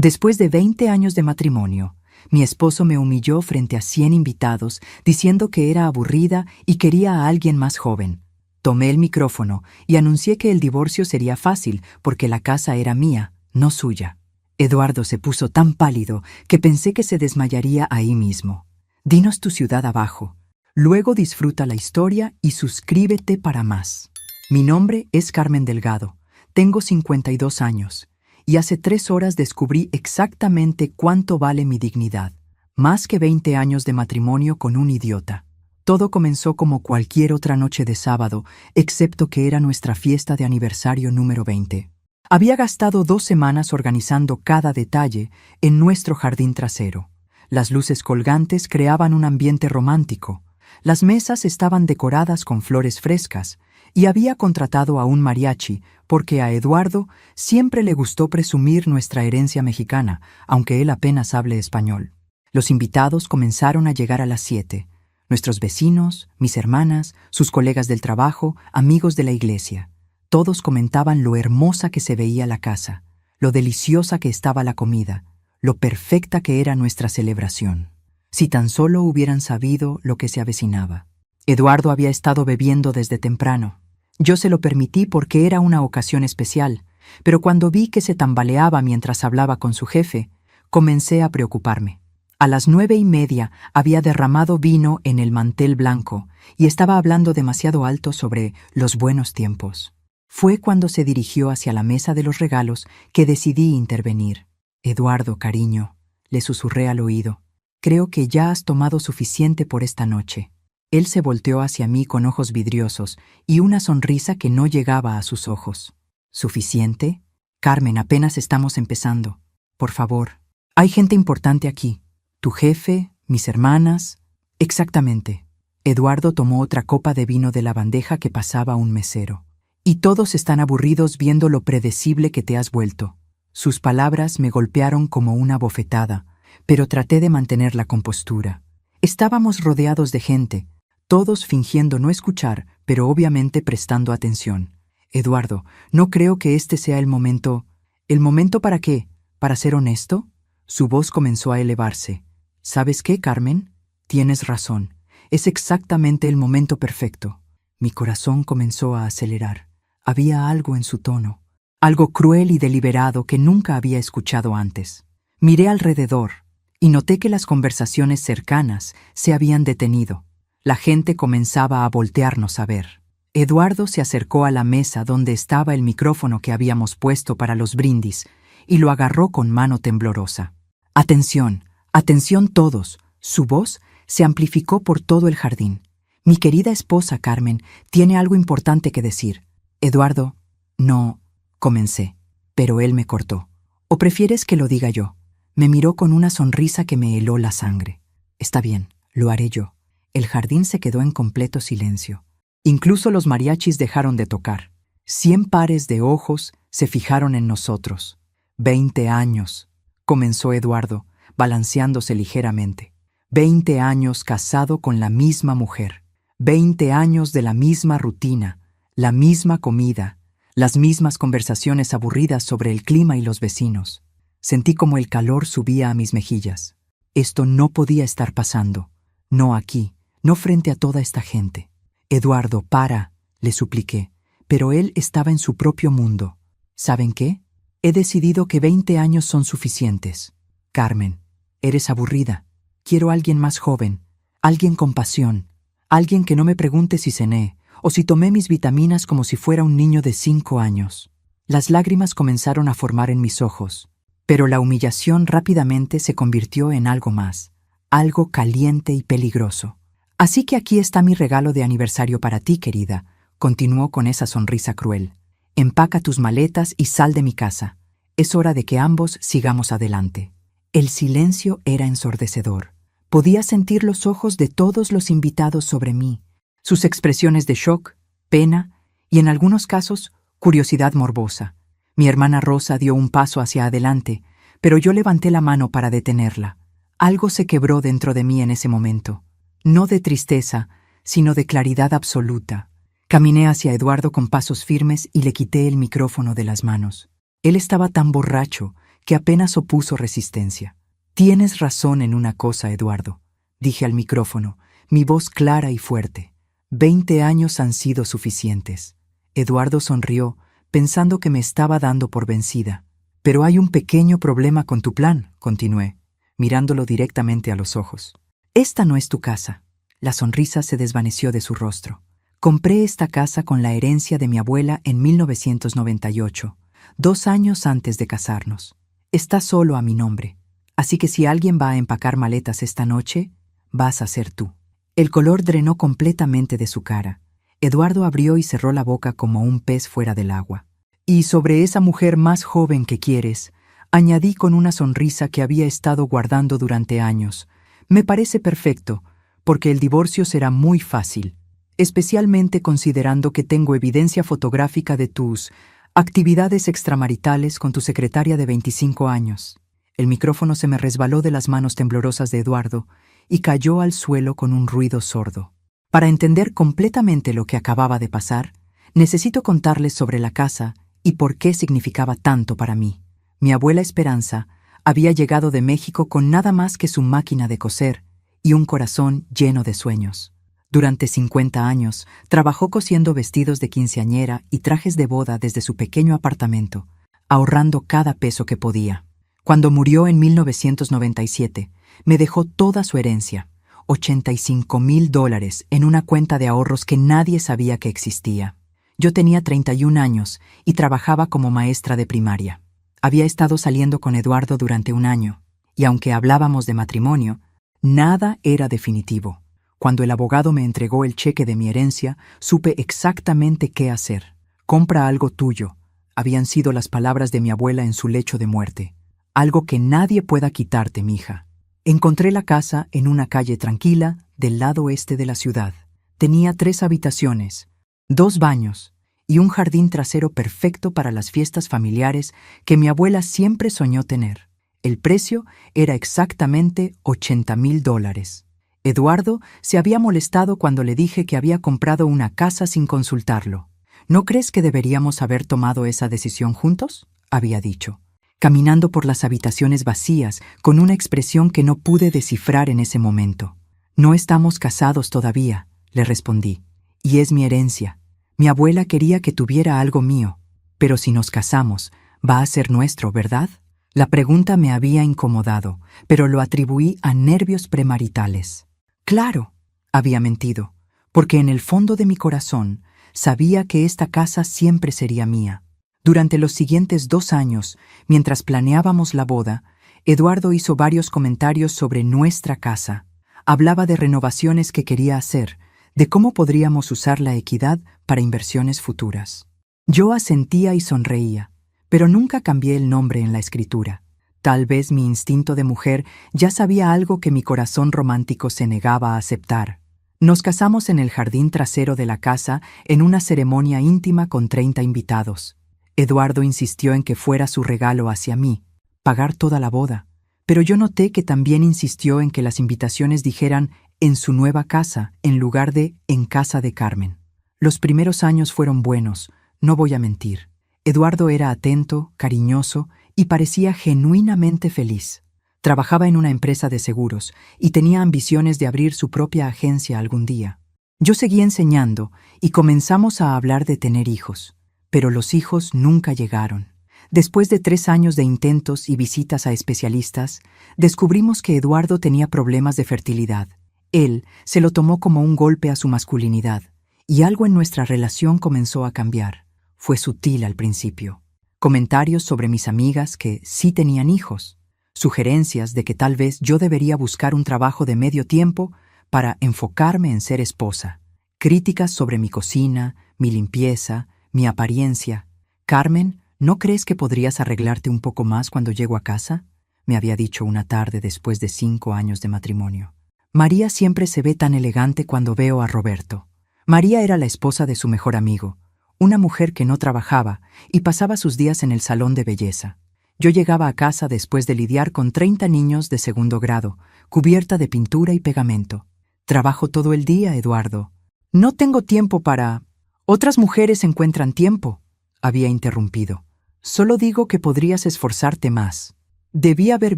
Después de 20 años de matrimonio, mi esposo me humilló frente a 100 invitados diciendo que era aburrida y quería a alguien más joven. Tomé el micrófono y anuncié que el divorcio sería fácil porque la casa era mía, no suya. Eduardo se puso tan pálido que pensé que se desmayaría ahí mismo. Dinos tu ciudad abajo. Luego disfruta la historia y suscríbete para más. Mi nombre es Carmen Delgado. Tengo 52 años. Y hace 3 horas descubrí exactamente cuánto vale mi dignidad. Más que 20 años de matrimonio con un idiota. Todo comenzó como cualquier otra noche de sábado, excepto que era nuestra fiesta de aniversario número 20. Había gastado 2 semanas organizando cada detalle en nuestro jardín trasero. Las luces colgantes creaban un ambiente romántico. Las mesas estaban decoradas con flores frescas y había contratado a un mariachi porque a Eduardo siempre le gustó presumir nuestra herencia mexicana, aunque él apenas hable español. Los invitados comenzaron a llegar a las 7. Nuestros vecinos, mis hermanas, sus colegas del trabajo, amigos de la iglesia. Todos comentaban lo hermosa que se veía la casa, lo deliciosa que estaba la comida, lo perfecta que era nuestra celebración. Si tan solo hubieran sabido lo que se avecinaba. Eduardo había estado bebiendo desde temprano. Yo se lo permití porque era una ocasión especial, pero cuando vi que se tambaleaba mientras hablaba con su jefe, comencé a preocuparme. A las 9:30 había derramado vino en el mantel blanco y estaba hablando demasiado alto sobre los buenos tiempos. Fue cuando se dirigió hacia la mesa de los regalos que decidí intervenir. Eduardo, cariño, le susurré al oído, creo que ya has tomado suficiente por esta noche. Él se volteó hacia mí con ojos vidriosos y una sonrisa que no llegaba a sus ojos. ¿Suficiente? Carmen, apenas estamos empezando. Por favor, hay gente importante aquí. Tu jefe, mis hermanas. Exactamente. Eduardo tomó otra copa de vino de la bandeja que pasaba un mesero. Y todos están aburridos viendo lo predecible que te has vuelto. Sus palabras me golpearon como una bofetada, pero traté de mantener la compostura. Estábamos rodeados de gente, todos fingiendo no escuchar, pero obviamente prestando atención. Eduardo, no creo que este sea el momento. ¿El momento para qué? ¿Para ser honesto? Su voz comenzó a elevarse. ¿Sabes qué, Carmen? Tienes razón. Es exactamente el momento perfecto. Mi corazón comenzó a acelerar. Había algo en su tono, algo cruel y deliberado que nunca había escuchado antes. Miré alrededor y noté que las conversaciones cercanas se habían detenido. La gente comenzaba a voltearnos a ver. Eduardo se acercó a la mesa donde estaba el micrófono que habíamos puesto para los brindis y lo agarró con mano temblorosa. Atención, atención todos. Su voz se amplificó por todo el jardín. Mi querida esposa Carmen tiene algo importante que decir. Eduardo, no, comencé, pero él me cortó. ¿O prefieres que lo diga yo? Me miró con una sonrisa que me heló la sangre. Está bien, lo haré yo. El jardín se quedó en completo silencio. Incluso los mariachis dejaron de tocar. 100 pares de ojos se fijaron en nosotros. 20 años, comenzó Eduardo, balanceándose ligeramente. 20 años casado con la misma mujer. 20 años de la misma rutina, la misma comida, las mismas conversaciones aburridas sobre el clima y los vecinos. Sentí como el calor subía a mis mejillas. Esto no podía estar pasando. No aquí, no frente a toda esta gente. Eduardo, para, le supliqué, pero él estaba en su propio mundo. ¿Saben qué? He decidido que 20 años son suficientes. Carmen, eres aburrida. Quiero a alguien más joven, alguien con pasión, alguien que no me pregunte si cené o si tomé mis vitaminas como si fuera un niño de 5 años. Las lágrimas comenzaron a formar en mis ojos, pero la humillación rápidamente se convirtió en algo más, algo caliente y peligroso. Así que aquí está mi regalo de aniversario para ti, querida, continuó con esa sonrisa cruel. Empaca tus maletas y sal de mi casa. Es hora de que ambos sigamos adelante. El silencio era ensordecedor. Podía sentir los ojos de todos los invitados sobre mí, sus expresiones de shock, pena y, en algunos casos, curiosidad morbosa. Mi hermana Rosa dio un paso hacia adelante, pero yo levanté la mano para detenerla. Algo se quebró dentro de mí en ese momento. No de tristeza, sino de claridad absoluta. Caminé hacia Eduardo con pasos firmes y le quité el micrófono de las manos. Él estaba tan borracho que apenas opuso resistencia. Tienes razón en una cosa, Eduardo, dije al micrófono, mi voz clara y fuerte. 20 años han sido suficientes. Eduardo sonrió, pensando que me estaba dando por vencida. Pero hay un pequeño problema con tu plan, continué, mirándolo directamente a los ojos. Esta no es tu casa. La sonrisa se desvaneció de su rostro. Compré esta casa con la herencia de mi abuela en 1998, 2 años antes de casarnos. Está solo a mi nombre. Así que si alguien va a empacar maletas esta noche, vas a ser tú. El color drenó completamente de su cara. Eduardo abrió y cerró la boca como un pez fuera del agua. Y sobre esa mujer más joven que quieres, añadí con una sonrisa que había estado guardando durante años. Me parece perfecto, porque el divorcio será muy fácil, especialmente considerando que tengo evidencia fotográfica de tus actividades extramaritales con tu secretaria de 25 años. El micrófono se me resbaló de las manos temblorosas de Eduardo y cayó al suelo con un ruido sordo. Para entender completamente lo que acababa de pasar, necesito contarles sobre la casa y por qué significaba tanto para mí. Mi abuela Esperanza había llegado de México con nada más que su máquina de coser y un corazón lleno de sueños. Durante 50 años trabajó cosiendo vestidos de quinceañera y trajes de boda desde su pequeño apartamento, ahorrando cada peso que podía. Cuando murió en 1997, me dejó toda su herencia, $85,000 en una cuenta de ahorros que nadie sabía que existía. Yo tenía 31 años y trabajaba como maestra de primaria. Había estado saliendo con Eduardo durante un año, y aunque hablábamos de matrimonio, nada era definitivo. Cuando el abogado me entregó el cheque de mi herencia, supe exactamente qué hacer. Compra algo tuyo, habían sido las palabras de mi abuela en su lecho de muerte. Algo que nadie pueda quitarte, mija. Encontré la casa en una calle tranquila del lado oeste de la ciudad. Tenía 3 habitaciones, 2 baños y un jardín trasero perfecto para las fiestas familiares que mi abuela siempre soñó tener. El precio era exactamente $80,000. Eduardo se había molestado cuando le dije que había comprado una casa sin consultarlo. ¿No crees que deberíamos haber tomado esa decisión juntos?, había dicho, caminando por las habitaciones vacías con una expresión que no pude descifrar en ese momento. No estamos casados todavía, le respondí, y es mi herencia. Mi abuela quería que tuviera algo mío, pero si nos casamos, va a ser nuestro, ¿verdad? La pregunta me había incomodado, pero lo atribuí a nervios premaritales. Claro, había mentido, porque en el fondo de mi corazón sabía que esta casa siempre sería mía. Durante los siguientes 2 años, mientras planeábamos la boda, Eduardo hizo varios comentarios sobre nuestra casa. Hablaba de renovaciones que quería hacer, de cómo podríamos usar la equidad para inversiones futuras. Yo asentía y sonreía, pero nunca cambié el nombre en la escritura. Tal vez mi instinto de mujer ya sabía algo que mi corazón romántico se negaba a aceptar. Nos casamos en el jardín trasero de la casa en una ceremonia íntima con 30 invitados. Eduardo insistió en que fuera su regalo hacia mí, pagar toda la boda, pero yo noté que también insistió en que las invitaciones dijeran en su nueva casa en lugar de en casa de Carmen. Los primeros años fueron buenos, no voy a mentir. Eduardo era atento, cariñoso y parecía genuinamente feliz. Trabajaba en una empresa de seguros y tenía ambiciones de abrir su propia agencia algún día. Yo seguí enseñando y comenzamos a hablar de tener hijos. Pero los hijos nunca llegaron. Después de 3 años de intentos y visitas a especialistas, descubrimos que Eduardo tenía problemas de fertilidad. Él se lo tomó como un golpe a su masculinidad, y algo en nuestra relación comenzó a cambiar. Fue sutil al principio. Comentarios sobre mis amigas que sí tenían hijos, sugerencias de que tal vez yo debería buscar un trabajo de medio tiempo para enfocarme en ser esposa, críticas sobre mi cocina, mi limpieza, mi apariencia. Carmen, ¿no crees que podrías arreglarte un poco más cuando llego a casa?, me había dicho una tarde después de 5 años de matrimonio. María siempre se ve tan elegante cuando veo a Roberto. María era la esposa de su mejor amigo, una mujer que no trabajaba y pasaba sus días en el salón de belleza. Yo llegaba a casa después de lidiar con 30 niños de 2º grado, cubierta de pintura y pegamento. Trabajo todo el día, Eduardo. No tengo tiempo para... Otras mujeres encuentran tiempo, había interrumpido. Solo digo que podrías esforzarte más. Debí haber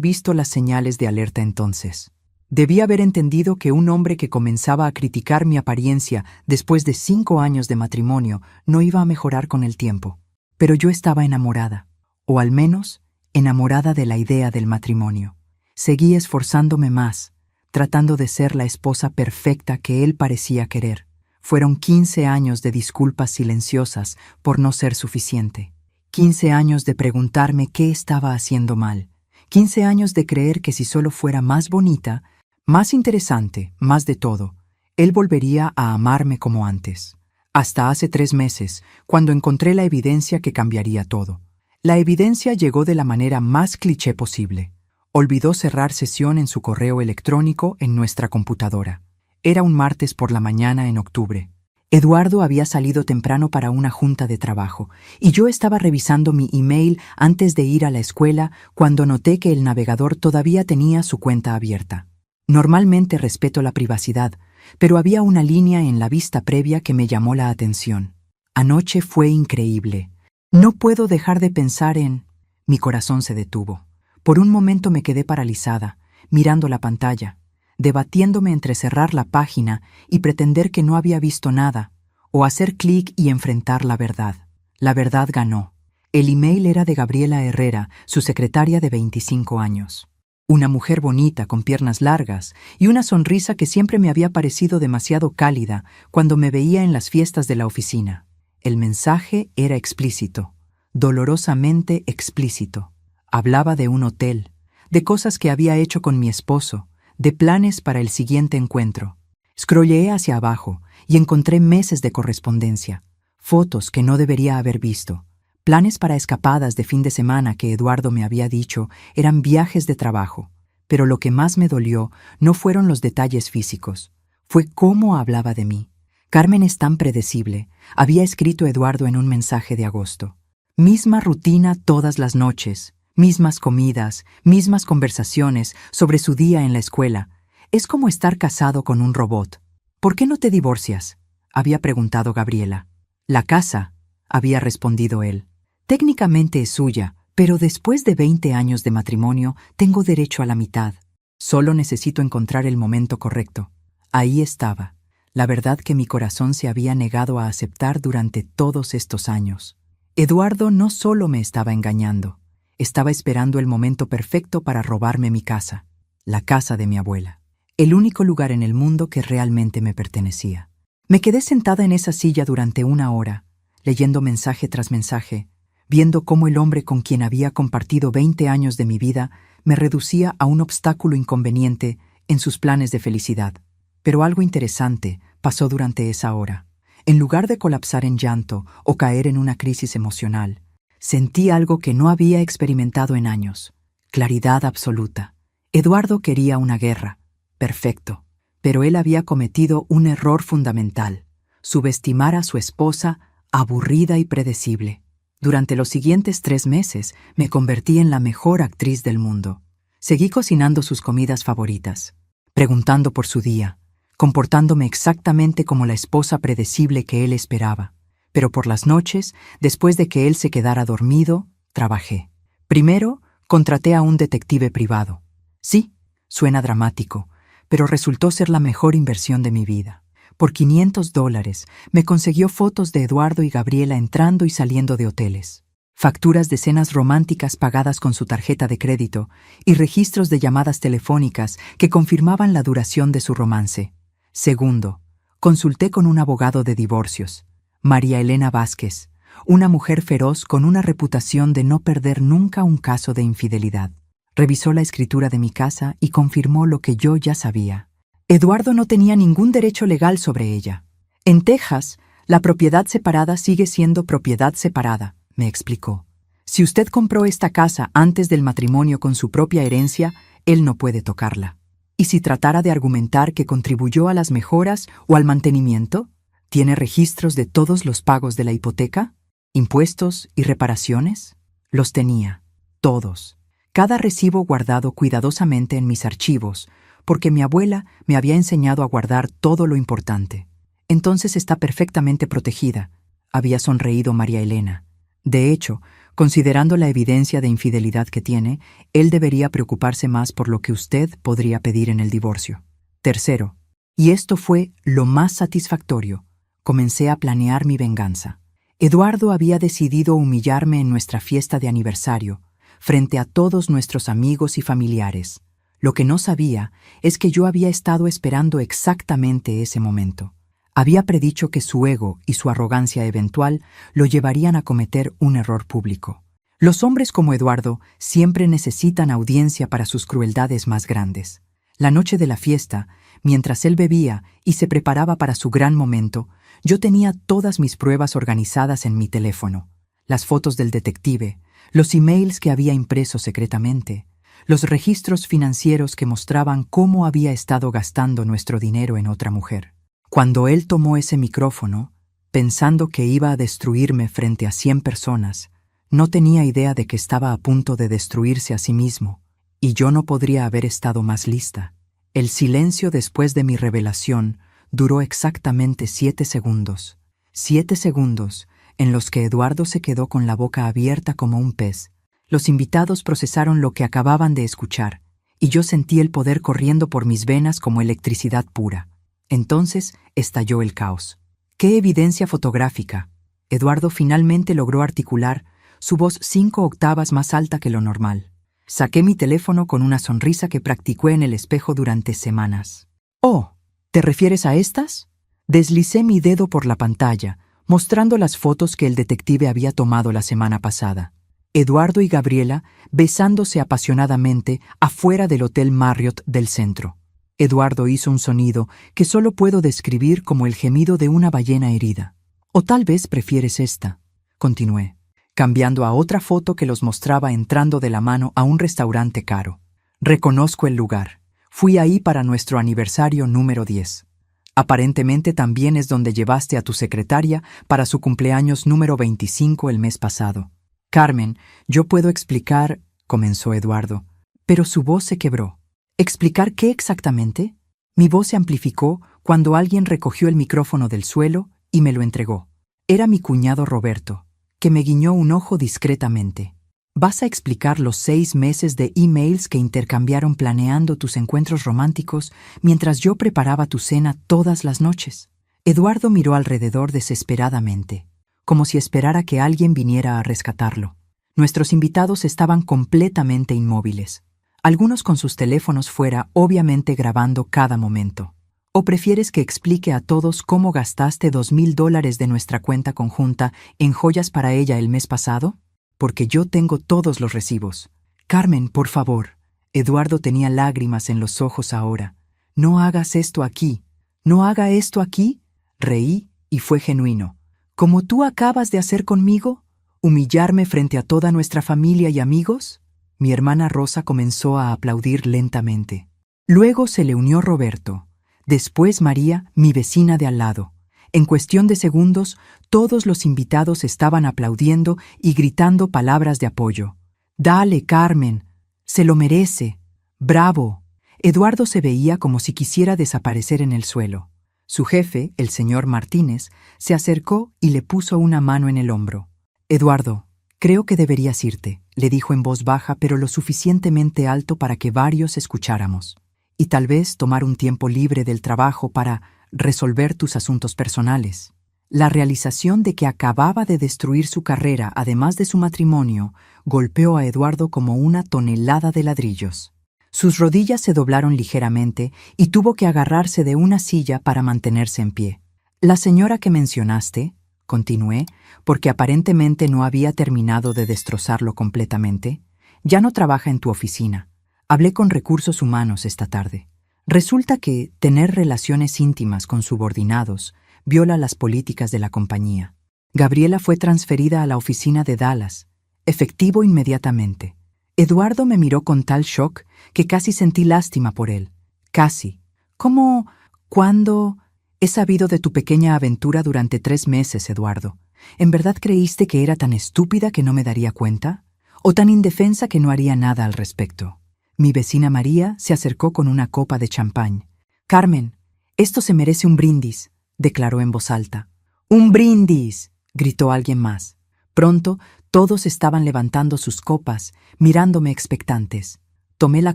visto las señales de alerta entonces. Debí haber entendido que un hombre que comenzaba a criticar mi apariencia después de 5 años de matrimonio no iba a mejorar con el tiempo. Pero yo estaba enamorada, o al menos enamorada de la idea del matrimonio. Seguí esforzándome más, tratando de ser la esposa perfecta que él parecía querer. Fueron 15 años de disculpas silenciosas por no ser suficiente. 15 años de preguntarme qué estaba haciendo mal. 15 años de creer que si solo fuera más bonita, más interesante, más de todo, él volvería a amarme como antes. Hasta hace 3 meses, cuando encontré la evidencia que cambiaría todo. La evidencia llegó de la manera más cliché posible. Olvidó cerrar sesión en su correo electrónico en nuestra computadora. Era un martes por la mañana en octubre. Eduardo había salido temprano para una junta de trabajo, y yo estaba revisando mi email antes de ir a la escuela cuando noté que el navegador todavía tenía su cuenta abierta. Normalmente respeto la privacidad, pero había una línea en la vista previa que me llamó la atención. Anoche fue increíble. No puedo dejar de pensar en... Mi corazón se detuvo. Por un momento me quedé paralizada, mirando la pantalla, debatiéndome entre cerrar la página y pretender que no había visto nada, o hacer clic y enfrentar la verdad. La verdad ganó. El email era de Gabriela Herrera, su secretaria de 25 años. Una mujer bonita con piernas largas y una sonrisa que siempre me había parecido demasiado cálida cuando me veía en las fiestas de la oficina. El mensaje era explícito, dolorosamente explícito. Hablaba de un hotel, de cosas que había hecho con mi esposo, de planes para el siguiente encuentro. Scrolleé hacia abajo y encontré meses de correspondencia, fotos que no debería haber visto, planes para escapadas de fin de semana que Eduardo me había dicho eran viajes de trabajo. Pero lo que más me dolió no fueron los detalles físicos, fue cómo hablaba de mí. Carmen es tan predecible, había escrito Eduardo en un mensaje de agosto. Misma rutina todas las noches, mismas comidas, mismas conversaciones sobre su día en la escuela. Es como estar casado con un robot. ¿Por qué no te divorcias?, había preguntado Gabriela. La casa, había respondido él. Técnicamente es suya, pero después de 20 años de matrimonio tengo derecho a la mitad. Solo necesito encontrar el momento correcto. Ahí estaba, la verdad que mi corazón se había negado a aceptar durante todos estos años. Eduardo no solo me estaba engañando, estaba esperando el momento perfecto para robarme mi casa, la casa de mi abuela, el único lugar en el mundo que realmente me pertenecía. Me quedé sentada en esa silla durante 1 hora, leyendo mensaje tras mensaje, viendo cómo el hombre con quien había compartido 20 años de mi vida me reducía a un obstáculo inconveniente en sus planes de felicidad. Pero algo interesante pasó durante esa hora. En lugar de colapsar en llanto o caer en una crisis emocional, sentí algo que no había experimentado en años: claridad absoluta. Eduardo quería una guerra. Perfecto. Pero él había cometido un error fundamental: subestimar a su esposa, aburrida y predecible. Durante los siguientes 3 meses me convertí en la mejor actriz del mundo. Seguí cocinando sus comidas favoritas, preguntando por su día, comportándome exactamente como la esposa predecible que él esperaba. Pero por las noches, después de que él se quedara dormido, trabajé. Primero, contraté a un detective privado. Sí, suena dramático, pero resultó ser la mejor inversión de mi vida. Por $500 me consiguió fotos de Eduardo y Gabriela entrando y saliendo de hoteles, facturas de cenas románticas pagadas con su tarjeta de crédito y registros de llamadas telefónicas que confirmaban la duración de su romance. Segundo, consulté con un abogado de divorcios, María Elena Vázquez, una mujer feroz con una reputación de no perder nunca un caso de infidelidad. Revisó la escritura de mi casa y confirmó lo que yo ya sabía. Eduardo no tenía ningún derecho legal sobre ella. En Texas, la propiedad separada sigue siendo propiedad separada, me explicó. Si usted compró esta casa antes del matrimonio con su propia herencia, él no puede tocarla. ¿Y si tratara de argumentar que contribuyó a las mejoras o al mantenimiento? ¿Tiene registros de todos los pagos de la hipoteca? ¿Impuestos y reparaciones? Los tenía, todos. Cada recibo guardado cuidadosamente en mis archivos, porque mi abuela me había enseñado a guardar todo lo importante. Entonces está perfectamente protegida, había sonreído María Elena. De hecho, Considerando la evidencia de infidelidad que tiene, él debería preocuparse más por lo que usted podría pedir en el divorcio. Tercero, y esto fue lo más satisfactorio, comencé a planear mi venganza. Eduardo había decidido humillarme en nuestra fiesta de aniversario, frente a todos nuestros amigos y familiares. Lo que no sabía es que yo había estado esperando exactamente ese momento. Había predicho que su ego y su arrogancia eventual lo llevarían a cometer un error público. Los hombres como Eduardo siempre necesitan audiencia para sus crueldades más grandes. La noche de la fiesta, mientras él bebía y se preparaba para su gran momento, yo tenía todas mis pruebas organizadas en mi teléfono. Las fotos del detective, los emails que había impreso secretamente, los registros financieros que mostraban cómo había estado gastando nuestro dinero en otra mujer. Cuando él tomó ese micrófono, pensando que iba a destruirme frente a 100 personas, no tenía idea de que estaba a punto de destruirse a sí mismo, y yo no podría haber estado más lista. El silencio después de mi revelación duró exactamente 7 segundos. 7 segundos en los que Eduardo se quedó con la boca abierta como un pez. Los invitados procesaron lo que acababan de escuchar, y yo sentí el poder corriendo por mis venas como electricidad pura. Entonces estalló el caos. ¡Qué evidencia fotográfica! Eduardo finalmente logró articular, su voz 5 octavas más alta que lo normal. Saqué mi teléfono con una sonrisa que practicé en el espejo durante semanas. «Oh, ¿te refieres a estas?» Deslicé mi dedo por la pantalla, mostrando las fotos que el detective había tomado la semana pasada. Eduardo y Gabriela besándose apasionadamente afuera del Hotel Marriott del centro. Eduardo hizo un sonido que solo puedo describir como el gemido de una ballena herida. «O tal vez prefieres esta», continué, cambiando a otra foto que los mostraba entrando de la mano a un restaurante caro. «Reconozco el lugar. Fui ahí para nuestro aniversario número 10. Aparentemente también es donde llevaste a tu secretaria para su cumpleaños número 25 el mes pasado». «Carmen, yo puedo explicar», comenzó Eduardo, pero su voz se quebró. ¿Explicar qué exactamente? Mi voz se amplificó cuando alguien recogió el micrófono del suelo y me lo entregó. Era mi cuñado Roberto, que me guiñó un ojo discretamente. ¿Vas a explicar los 6 meses de emails que intercambiaron planeando tus encuentros románticos mientras yo preparaba tu cena todas las noches? Eduardo miró alrededor desesperadamente, como si esperara que alguien viniera a rescatarlo. Nuestros invitados estaban completamente inmóviles. Algunos con sus teléfonos fuera, obviamente grabando cada momento. ¿O prefieres que explique a todos cómo gastaste $2,000 de nuestra cuenta conjunta en joyas para ella el mes pasado? Porque yo tengo todos los recibos. Carmen, por favor. Eduardo tenía lágrimas en los ojos ahora. No hagas esto aquí. ¿No haga esto aquí? Reí y fue genuino. ¿Como tú acabas de hacer conmigo? ¿Humillarme frente a toda nuestra familia y amigos? Mi hermana Rosa comenzó a aplaudir lentamente. Luego se le unió Roberto. Después María, mi vecina de al lado. En cuestión de segundos, todos los invitados estaban aplaudiendo y gritando palabras de apoyo. «Dale, Carmen. Se lo merece. Bravo». Eduardo se veía como si quisiera desaparecer en el suelo. Su jefe, el señor Martínez, se acercó y le puso una mano en el hombro. «Eduardo, creo que deberías irte», le dijo en voz baja pero lo suficientemente alto para que varios escucháramos. «Y tal vez tomar un tiempo libre del trabajo para resolver tus asuntos personales». La realización de que acababa de destruir su carrera, además de su matrimonio, golpeó a Eduardo como una tonelada de ladrillos. Sus rodillas se doblaron ligeramente y tuvo que agarrarse de una silla para mantenerse en pie. «La señora que mencionaste», continué, porque aparentemente no había terminado de destrozarlo completamente, «ya no trabaja en tu oficina. Hablé con recursos humanos esta tarde. Resulta que tener relaciones íntimas con subordinados viola las políticas de la compañía. Gabriela fue transferida a la oficina de Dallas, efectivo inmediatamente». Eduardo me miró con tal shock que casi sentí lástima por él. «Casi. ¿Cómo? ¿Cuándo? He sabido de tu pequeña aventura durante 3 meses, Eduardo. ¿En verdad creíste que era tan estúpida que no me daría cuenta? ¿O tan indefensa que no haría nada al respecto?» Mi vecina María se acercó con una copa de champán. «Carmen, esto se merece un brindis», declaró en voz alta. «¡Un brindis!», gritó alguien más. Pronto, Todos estaban levantando sus copas, mirándome expectantes. Tomé la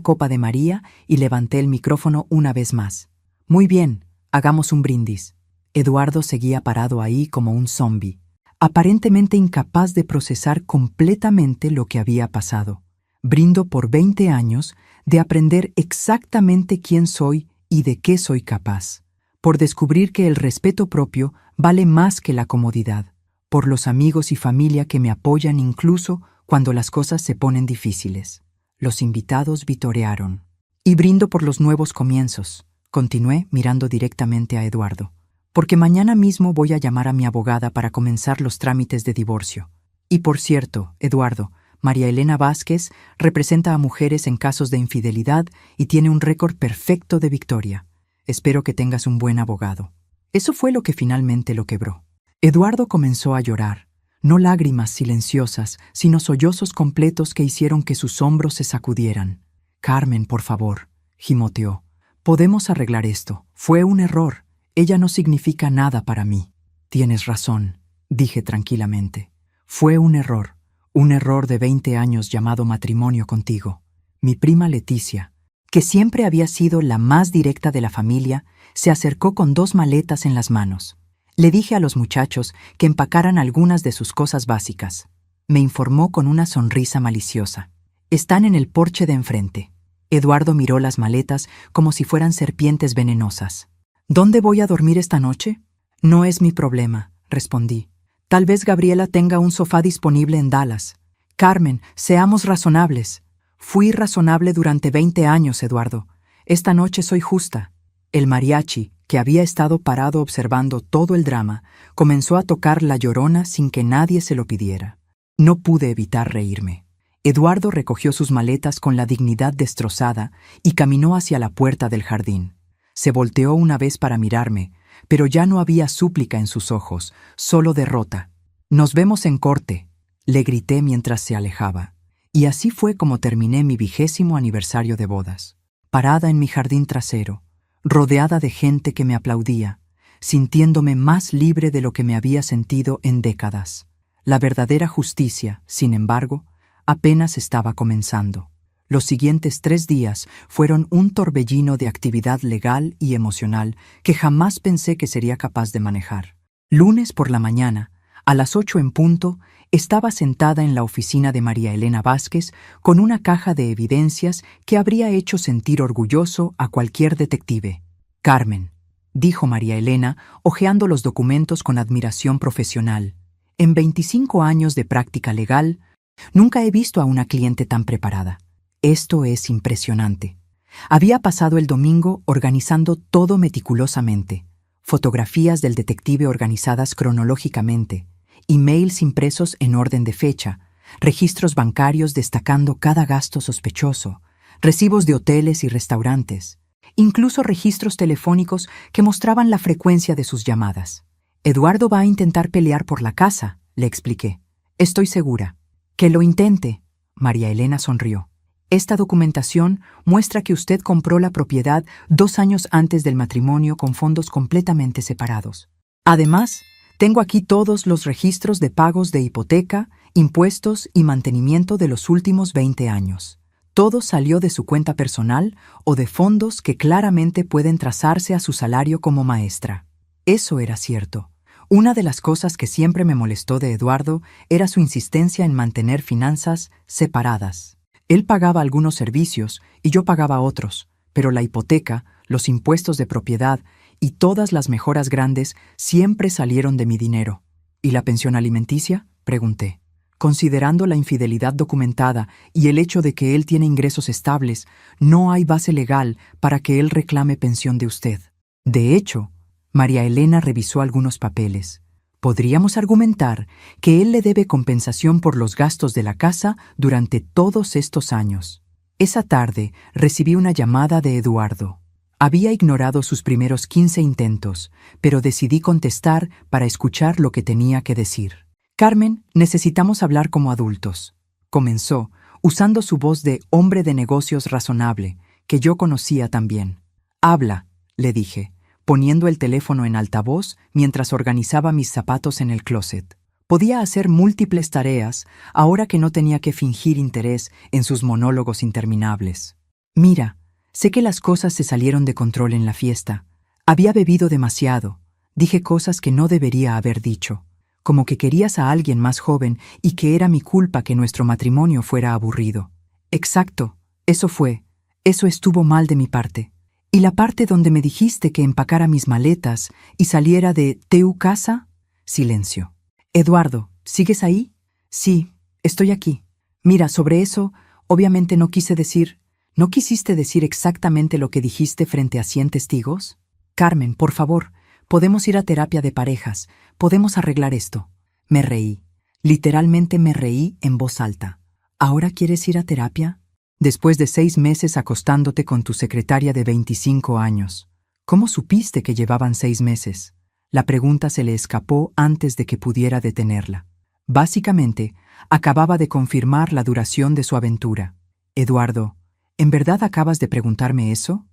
copa de María y levanté el micrófono una vez más. Muy bien, hagamos un brindis. Eduardo seguía parado ahí como un zombi, aparentemente incapaz de procesar completamente lo que había pasado. Brindo por 20 años de aprender exactamente quién soy y de qué soy capaz, por descubrir que el respeto propio vale más que la comodidad, por los amigos y familia que me apoyan incluso cuando las cosas se ponen difíciles. Los invitados vitorearon. Y brindo por los nuevos comienzos, continué mirando directamente a Eduardo, porque mañana mismo voy a llamar a mi abogada para comenzar los trámites de divorcio. Y por cierto, Eduardo, María Elena Vázquez representa a mujeres en casos de infidelidad y tiene un récord perfecto de victoria. Espero que tengas un buen abogado. Eso fue lo que finalmente lo quebró. Eduardo comenzó a llorar. No lágrimas silenciosas, sino sollozos completos que hicieron que sus hombros se sacudieran. Carmen, por favor, gimoteó. Podemos arreglar esto. Fue un error. Ella no significa nada para mí. Tienes razón, dije tranquilamente. Fue un error de 20 años llamado matrimonio contigo. Mi prima Leticia, que siempre había sido la más directa de la familia, se acercó con 2 maletas en las manos. Le dije a los muchachos que empacaran algunas de sus cosas básicas. Me informó con una sonrisa maliciosa. Están en el porche de enfrente. Eduardo miró las maletas como si fueran serpientes venenosas. ¿Dónde voy a dormir esta noche? No es mi problema, respondí. Tal vez Gabriela tenga un sofá disponible en Dallas. Carmen, seamos razonables. Fui razonable durante 20 años, Eduardo. Esta noche soy justa. El mariachi, que había estado parado observando todo el drama, comenzó a tocar La Llorona sin que nadie se lo pidiera. No pude evitar reírme. Eduardo recogió sus maletas con la dignidad destrozada y caminó hacia la puerta del jardín. Se volteó una vez para mirarme, pero ya no había súplica en sus ojos, solo derrota. «Nos vemos en corte», le grité mientras se alejaba. Y así fue como terminé mi 20º aniversario de bodas. Parada en mi jardín trasero, rodeada de gente que me aplaudía, sintiéndome más libre de lo que me había sentido en décadas. La verdadera justicia, sin embargo, apenas estaba comenzando. Los siguientes 3 días fueron un torbellino de actividad legal y emocional que jamás pensé que sería capaz de manejar. Lunes por la mañana, a las 8 en punto, estaba sentada en la oficina de María Elena Vázquez con una caja de evidencias que habría hecho sentir orgulloso a cualquier detective. «Carmen», dijo María Elena, hojeando los documentos con admiración profesional. «En 25 años de práctica legal, nunca he visto a una cliente tan preparada. Esto es impresionante». Había pasado el domingo organizando todo meticulosamente. Fotografías del detective organizadas cronológicamente, emails impresos en orden de fecha, registros bancarios destacando cada gasto sospechoso, recibos de hoteles y restaurantes, incluso registros telefónicos que mostraban la frecuencia de sus llamadas. «Eduardo va a intentar pelear por la casa», le expliqué. «Estoy segura». «Que lo intente», María Elena sonrió. «Esta documentación muestra que usted compró la propiedad 2 años antes del matrimonio con fondos completamente separados. Además, tengo aquí todos los registros de pagos de hipoteca, impuestos y mantenimiento de los últimos 20 años. Todo salió de su cuenta personal o de fondos que claramente pueden trazarse a su salario como maestra». Eso era cierto. Una de las cosas que siempre me molestó de Eduardo era su insistencia en mantener finanzas separadas. Él pagaba algunos servicios y yo pagaba otros, pero la hipoteca, los impuestos de propiedad y todas las mejoras grandes siempre salieron de mi dinero. «¿Y la pensión alimenticia?», pregunté. «Considerando la infidelidad documentada y el hecho de que él tiene ingresos estables, no hay base legal para que él reclame pensión de usted». De hecho, María Elena revisó algunos papeles. Podríamos argumentar que él le debe compensación por los gastos de la casa durante todos estos años. Esa tarde recibí una llamada de Eduardo. Había ignorado sus primeros 15 intentos, pero decidí contestar para escuchar lo que tenía que decir. «Carmen, necesitamos hablar como adultos», comenzó, usando su voz de hombre de negocios razonable, que yo conocía también. «Habla», le dije, poniendo el teléfono en altavoz mientras organizaba mis zapatos en el closet. Podía hacer múltiples tareas ahora que no tenía que fingir interés en sus monólogos interminables. Mira, sé que las cosas se salieron de control en la fiesta. Había bebido demasiado. Dije cosas que no debería haber dicho, como que querías a alguien más joven y que era mi culpa que nuestro matrimonio fuera aburrido. Exacto, eso fue. Eso estuvo mal de mi parte. ¿Y la parte donde me dijiste que empacara mis maletas y saliera de tu casa? Silencio. Eduardo, ¿sigues ahí? Sí, estoy aquí. Mira, sobre eso, obviamente no quisiste decir exactamente lo que dijiste frente a 100 testigos. Carmen, por favor, podemos ir a terapia de parejas, podemos arreglar esto. Me reí. Literalmente me reí en voz alta. ¿Ahora quieres ir a terapia? Después de 6 meses acostándote con tu secretaria de 25 años. ¿Cómo supiste que llevaban 6 meses? La pregunta se le escapó antes de que pudiera detenerla. Básicamente, acababa de confirmar la duración de su aventura. Eduardo, ¿en verdad acabas de preguntarme eso?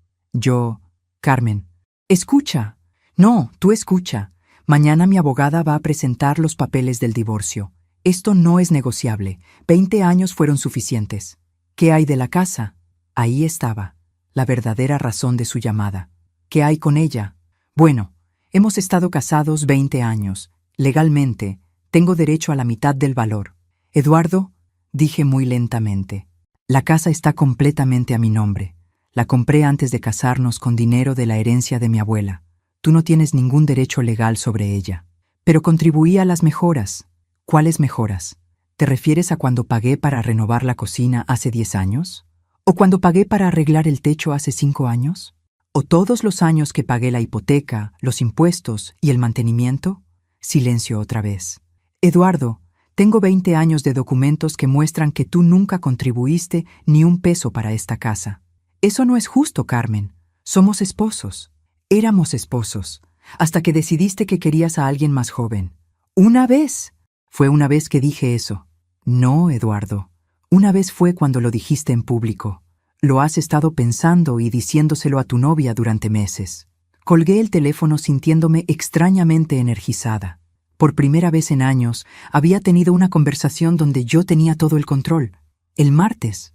Carmen. Escucha. No, tú escucha. Mañana mi abogada va a presentar los papeles del divorcio. Esto no es negociable. 20 años fueron suficientes. ¿Qué hay de la casa? Ahí estaba, la verdadera razón de su llamada. ¿Qué hay con ella? Bueno, hemos estado casados 20 años. Legalmente, tengo derecho a la mitad del valor. Eduardo, dije muy lentamente, la casa está completamente a mi nombre. La compré antes de casarnos con dinero de la herencia de mi abuela. Tú no tienes ningún derecho legal sobre ella. Pero contribuí a las mejoras. ¿Cuáles mejoras? ¿Te refieres a cuando pagué para renovar la cocina hace 10 años? ¿O cuando pagué para arreglar el techo hace 5 años? ¿O todos los años que pagué la hipoteca, los impuestos y el mantenimiento? Silencio otra vez. Eduardo, tengo 20 años de documentos que muestran que tú nunca contribuiste ni un peso para esta casa. Eso no es justo, Carmen. Somos esposos. Éramos esposos, hasta que decidiste que querías a alguien más joven. ¡Una vez! Fue una vez que dije eso. No, Eduardo. Una vez fue cuando lo dijiste en público. Lo has estado pensando y diciéndoselo a tu novia durante meses. Colgué el teléfono sintiéndome extrañamente energizada. Por primera vez en años, había tenido una conversación donde yo tenía todo el control. El martes.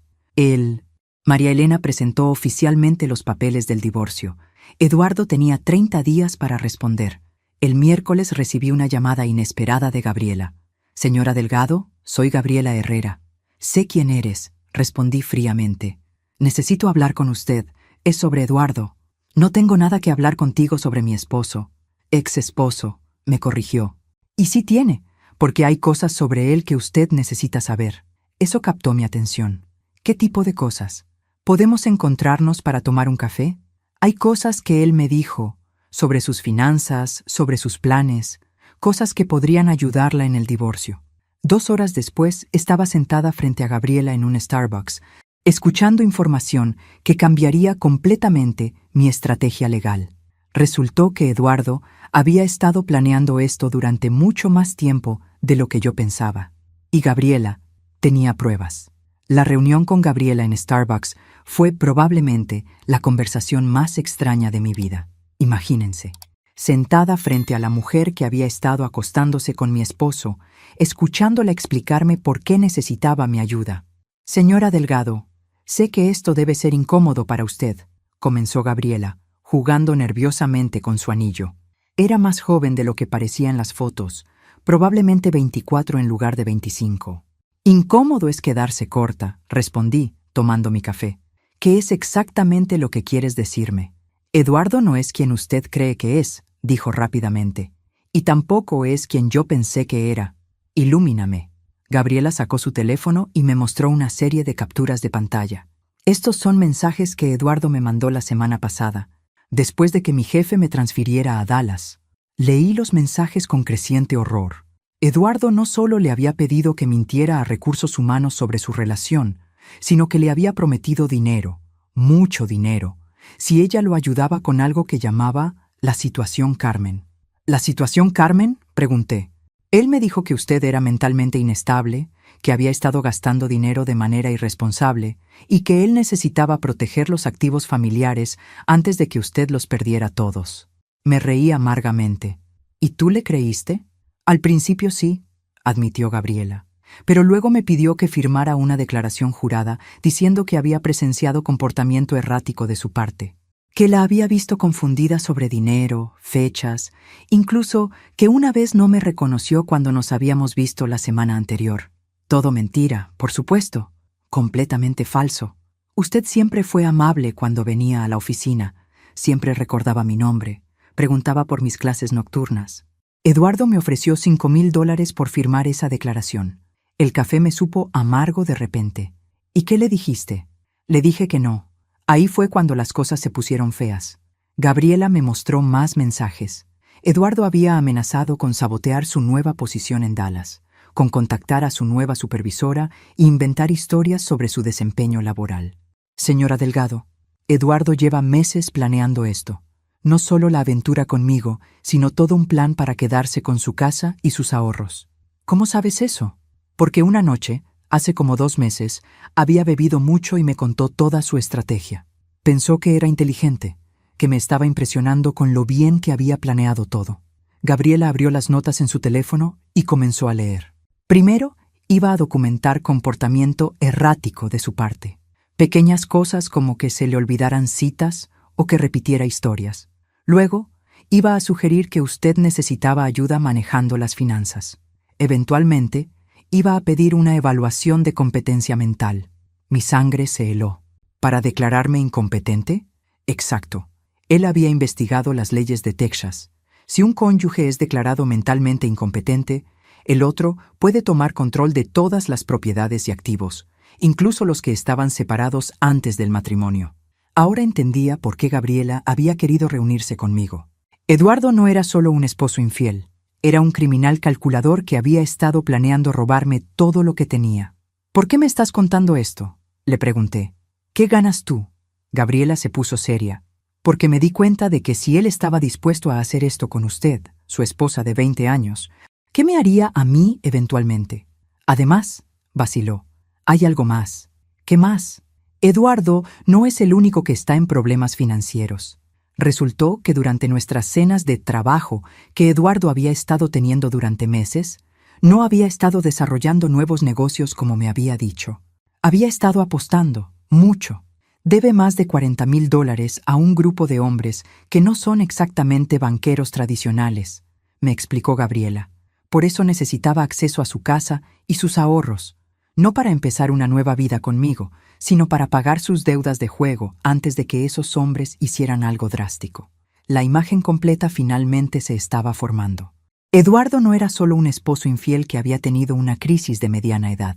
María Elena presentó oficialmente los papeles del divorcio. Eduardo tenía 30 días para responder. El miércoles recibí una llamada inesperada de Gabriela. Señora Delgado, soy Gabriela Herrera. Sé quién eres, respondí fríamente. Necesito hablar con usted. Es sobre Eduardo. No tengo nada que hablar contigo sobre mi esposo. Ex esposo, me corrigió. Y sí tiene, porque hay cosas sobre él que usted necesita saber. Eso captó mi atención. ¿Qué tipo de cosas? ¿Podemos encontrarnos para tomar un café? Hay cosas que él me dijo, sobre sus finanzas, sobre sus planes, cosas que podrían ayudarla en el divorcio. 2 horas después estaba sentada frente a Gabriela en un Starbucks, escuchando información que cambiaría completamente mi estrategia legal. Resultó que Eduardo había estado planeando esto durante mucho más tiempo de lo que yo pensaba. Y Gabriela tenía pruebas. La reunión con Gabriela en Starbucks fue probablemente la conversación más extraña de mi vida. Imagínense, sentada frente a la mujer que había estado acostándose con mi esposo, escuchándola explicarme por qué necesitaba mi ayuda. Señora Delgado, sé que esto debe ser incómodo para usted, comenzó Gabriela, jugando nerviosamente con su anillo. Era más joven de lo que parecía en las fotos, probablemente 24 en lugar de 25. Incómodo es quedarse corta, respondí, tomando mi café. ¿Qué es exactamente lo que quieres decirme? Eduardo no es quien usted cree que es, dijo rápidamente, y tampoco es quien yo pensé que era. Ilumíname. Gabriela sacó su teléfono y me mostró una serie de capturas de pantalla. Estos son mensajes que Eduardo me mandó la semana pasada, después de que mi jefe me transfiriera a Dallas. Leí los mensajes con creciente horror. Eduardo no solo le había pedido que mintiera a Recursos Humanos sobre su relación, sino que le había prometido dinero, mucho dinero, si ella lo ayudaba con algo que llamaba la situación Carmen. ¿La situación Carmen?, pregunté. Él me dijo que usted era mentalmente inestable, que había estado gastando dinero de manera irresponsable y que él necesitaba proteger los activos familiares antes de que usted los perdiera todos. Me reí amargamente. ¿Y tú le creíste? Al principio sí. admitió Gabriela. Pero luego me pidió que firmara una declaración jurada diciendo que había presenciado comportamiento errático de su parte, que la había visto confundida sobre dinero, fechas, incluso que una vez no me reconoció cuando nos habíamos visto la semana anterior. Todo mentira, por supuesto, completamente falso. Usted siempre fue amable cuando venía a la oficina, siempre recordaba mi nombre, preguntaba por mis clases nocturnas. Eduardo me ofreció $5,000 por firmar esa declaración. El café me supo amargo de repente. ¿Y qué le dijiste? Le dije que no. Ahí fue cuando las cosas se pusieron feas. Gabriela me mostró más mensajes. Eduardo había amenazado con sabotear su nueva posición en Dallas, con contactar a su nueva supervisora e inventar historias sobre su desempeño laboral. Señora Delgado, Eduardo lleva meses planeando esto. No solo la aventura conmigo, sino todo un plan para quedarse con su casa y sus ahorros. ¿Cómo sabes eso? Porque una noche, hace como 2 meses, había bebido mucho y me contó toda su estrategia. Pensó que era inteligente, que me estaba impresionando con lo bien que había planeado todo. Gabriela abrió las notas en su teléfono y comenzó a leer. Primero, iba a documentar comportamiento errático de su parte. Pequeñas cosas como que se le olvidaran citas o que repitiera historias. Luego, iba a sugerir que usted necesitaba ayuda manejando las finanzas. Eventualmente, iba a pedir una evaluación de competencia mental. Mi sangre se heló. ¿Para declararme incompetente? Exacto. Él había investigado las leyes de Texas. Si un cónyuge es declarado mentalmente incompetente, el otro puede tomar control de todas las propiedades y activos, incluso los que estaban separados antes del matrimonio. Ahora entendía por qué Gabriela había querido reunirse conmigo. Eduardo no era solo un esposo infiel. Era un criminal calculador que había estado planeando robarme todo lo que tenía. ¿Por qué me estás contando esto?, le pregunté. ¿Qué ganas tú? Gabriela se puso seria. Porque me di cuenta de que si él estaba dispuesto a hacer esto con usted, su esposa de 20 años, ¿qué me haría a mí eventualmente? Además, vaciló, hay algo más. ¿Qué más? Eduardo no es el único que está en problemas financieros. Resultó que durante nuestras cenas de trabajo que Eduardo había estado teniendo durante meses, no había estado desarrollando nuevos negocios como me había dicho. Había estado apostando, mucho. Debe más de $40,000 a un grupo de hombres que no son exactamente banqueros tradicionales, me explicó Gabriela. Por eso necesitaba acceso a su casa y sus ahorros, no para empezar una nueva vida conmigo, sino para pagar sus deudas de juego antes de que esos hombres hicieran algo drástico. La imagen completa finalmente se estaba formando. Eduardo no era solo un esposo infiel que había tenido una crisis de mediana edad.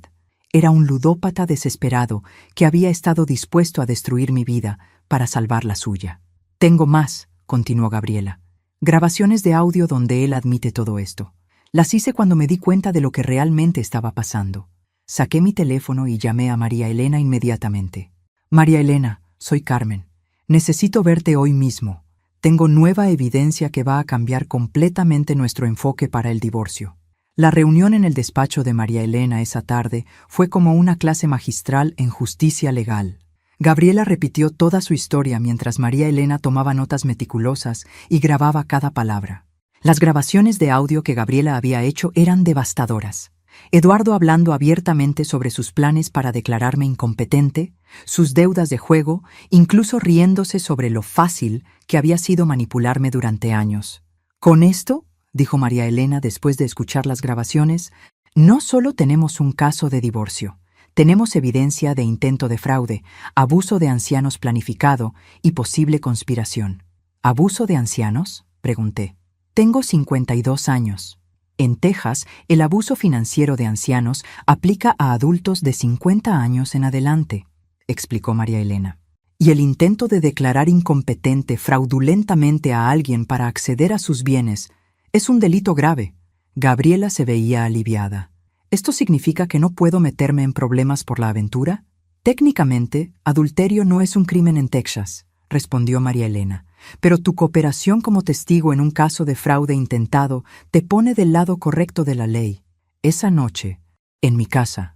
Era un ludópata desesperado que había estado dispuesto a destruir mi vida para salvar la suya. Tengo más, continuó Gabriela. Grabaciones de audio donde él admite todo esto. Las hice cuando me di cuenta de lo que realmente estaba pasando. Saqué mi teléfono y llamé a María Elena inmediatamente. María Elena, soy Carmen. Necesito verte hoy mismo. Tengo nueva evidencia que va a cambiar completamente nuestro enfoque para el divorcio. La reunión en el despacho de María Elena esa tarde fue como una clase magistral en justicia legal. Gabriela repitió toda su historia mientras María Elena tomaba notas meticulosas y grababa cada palabra. Las grabaciones de audio que Gabriela había hecho eran devastadoras. Eduardo hablando abiertamente sobre sus planes para declararme incompetente, sus deudas de juego, incluso riéndose sobre lo fácil que había sido manipularme durante años. Con esto, dijo María Elena después de escuchar las grabaciones, no solo tenemos un caso de divorcio, tenemos evidencia de intento de fraude, abuso de ancianos planificado y posible conspiración. ¿Abuso de ancianos?, pregunté. Tengo 52 años. En Texas, el abuso financiero de ancianos aplica a adultos de 50 años en adelante, explicó María Elena. Y el intento de declarar incompetente fraudulentamente a alguien para acceder a sus bienes es un delito grave. Gabriela se veía aliviada. ¿Esto significa que no puedo meterme en problemas por la aventura? Técnicamente, adulterio no es un crimen en Texas, respondió María Elena. Pero tu cooperación como testigo en un caso de fraude intentado te pone del lado correcto de la ley. Esa noche, en mi casa,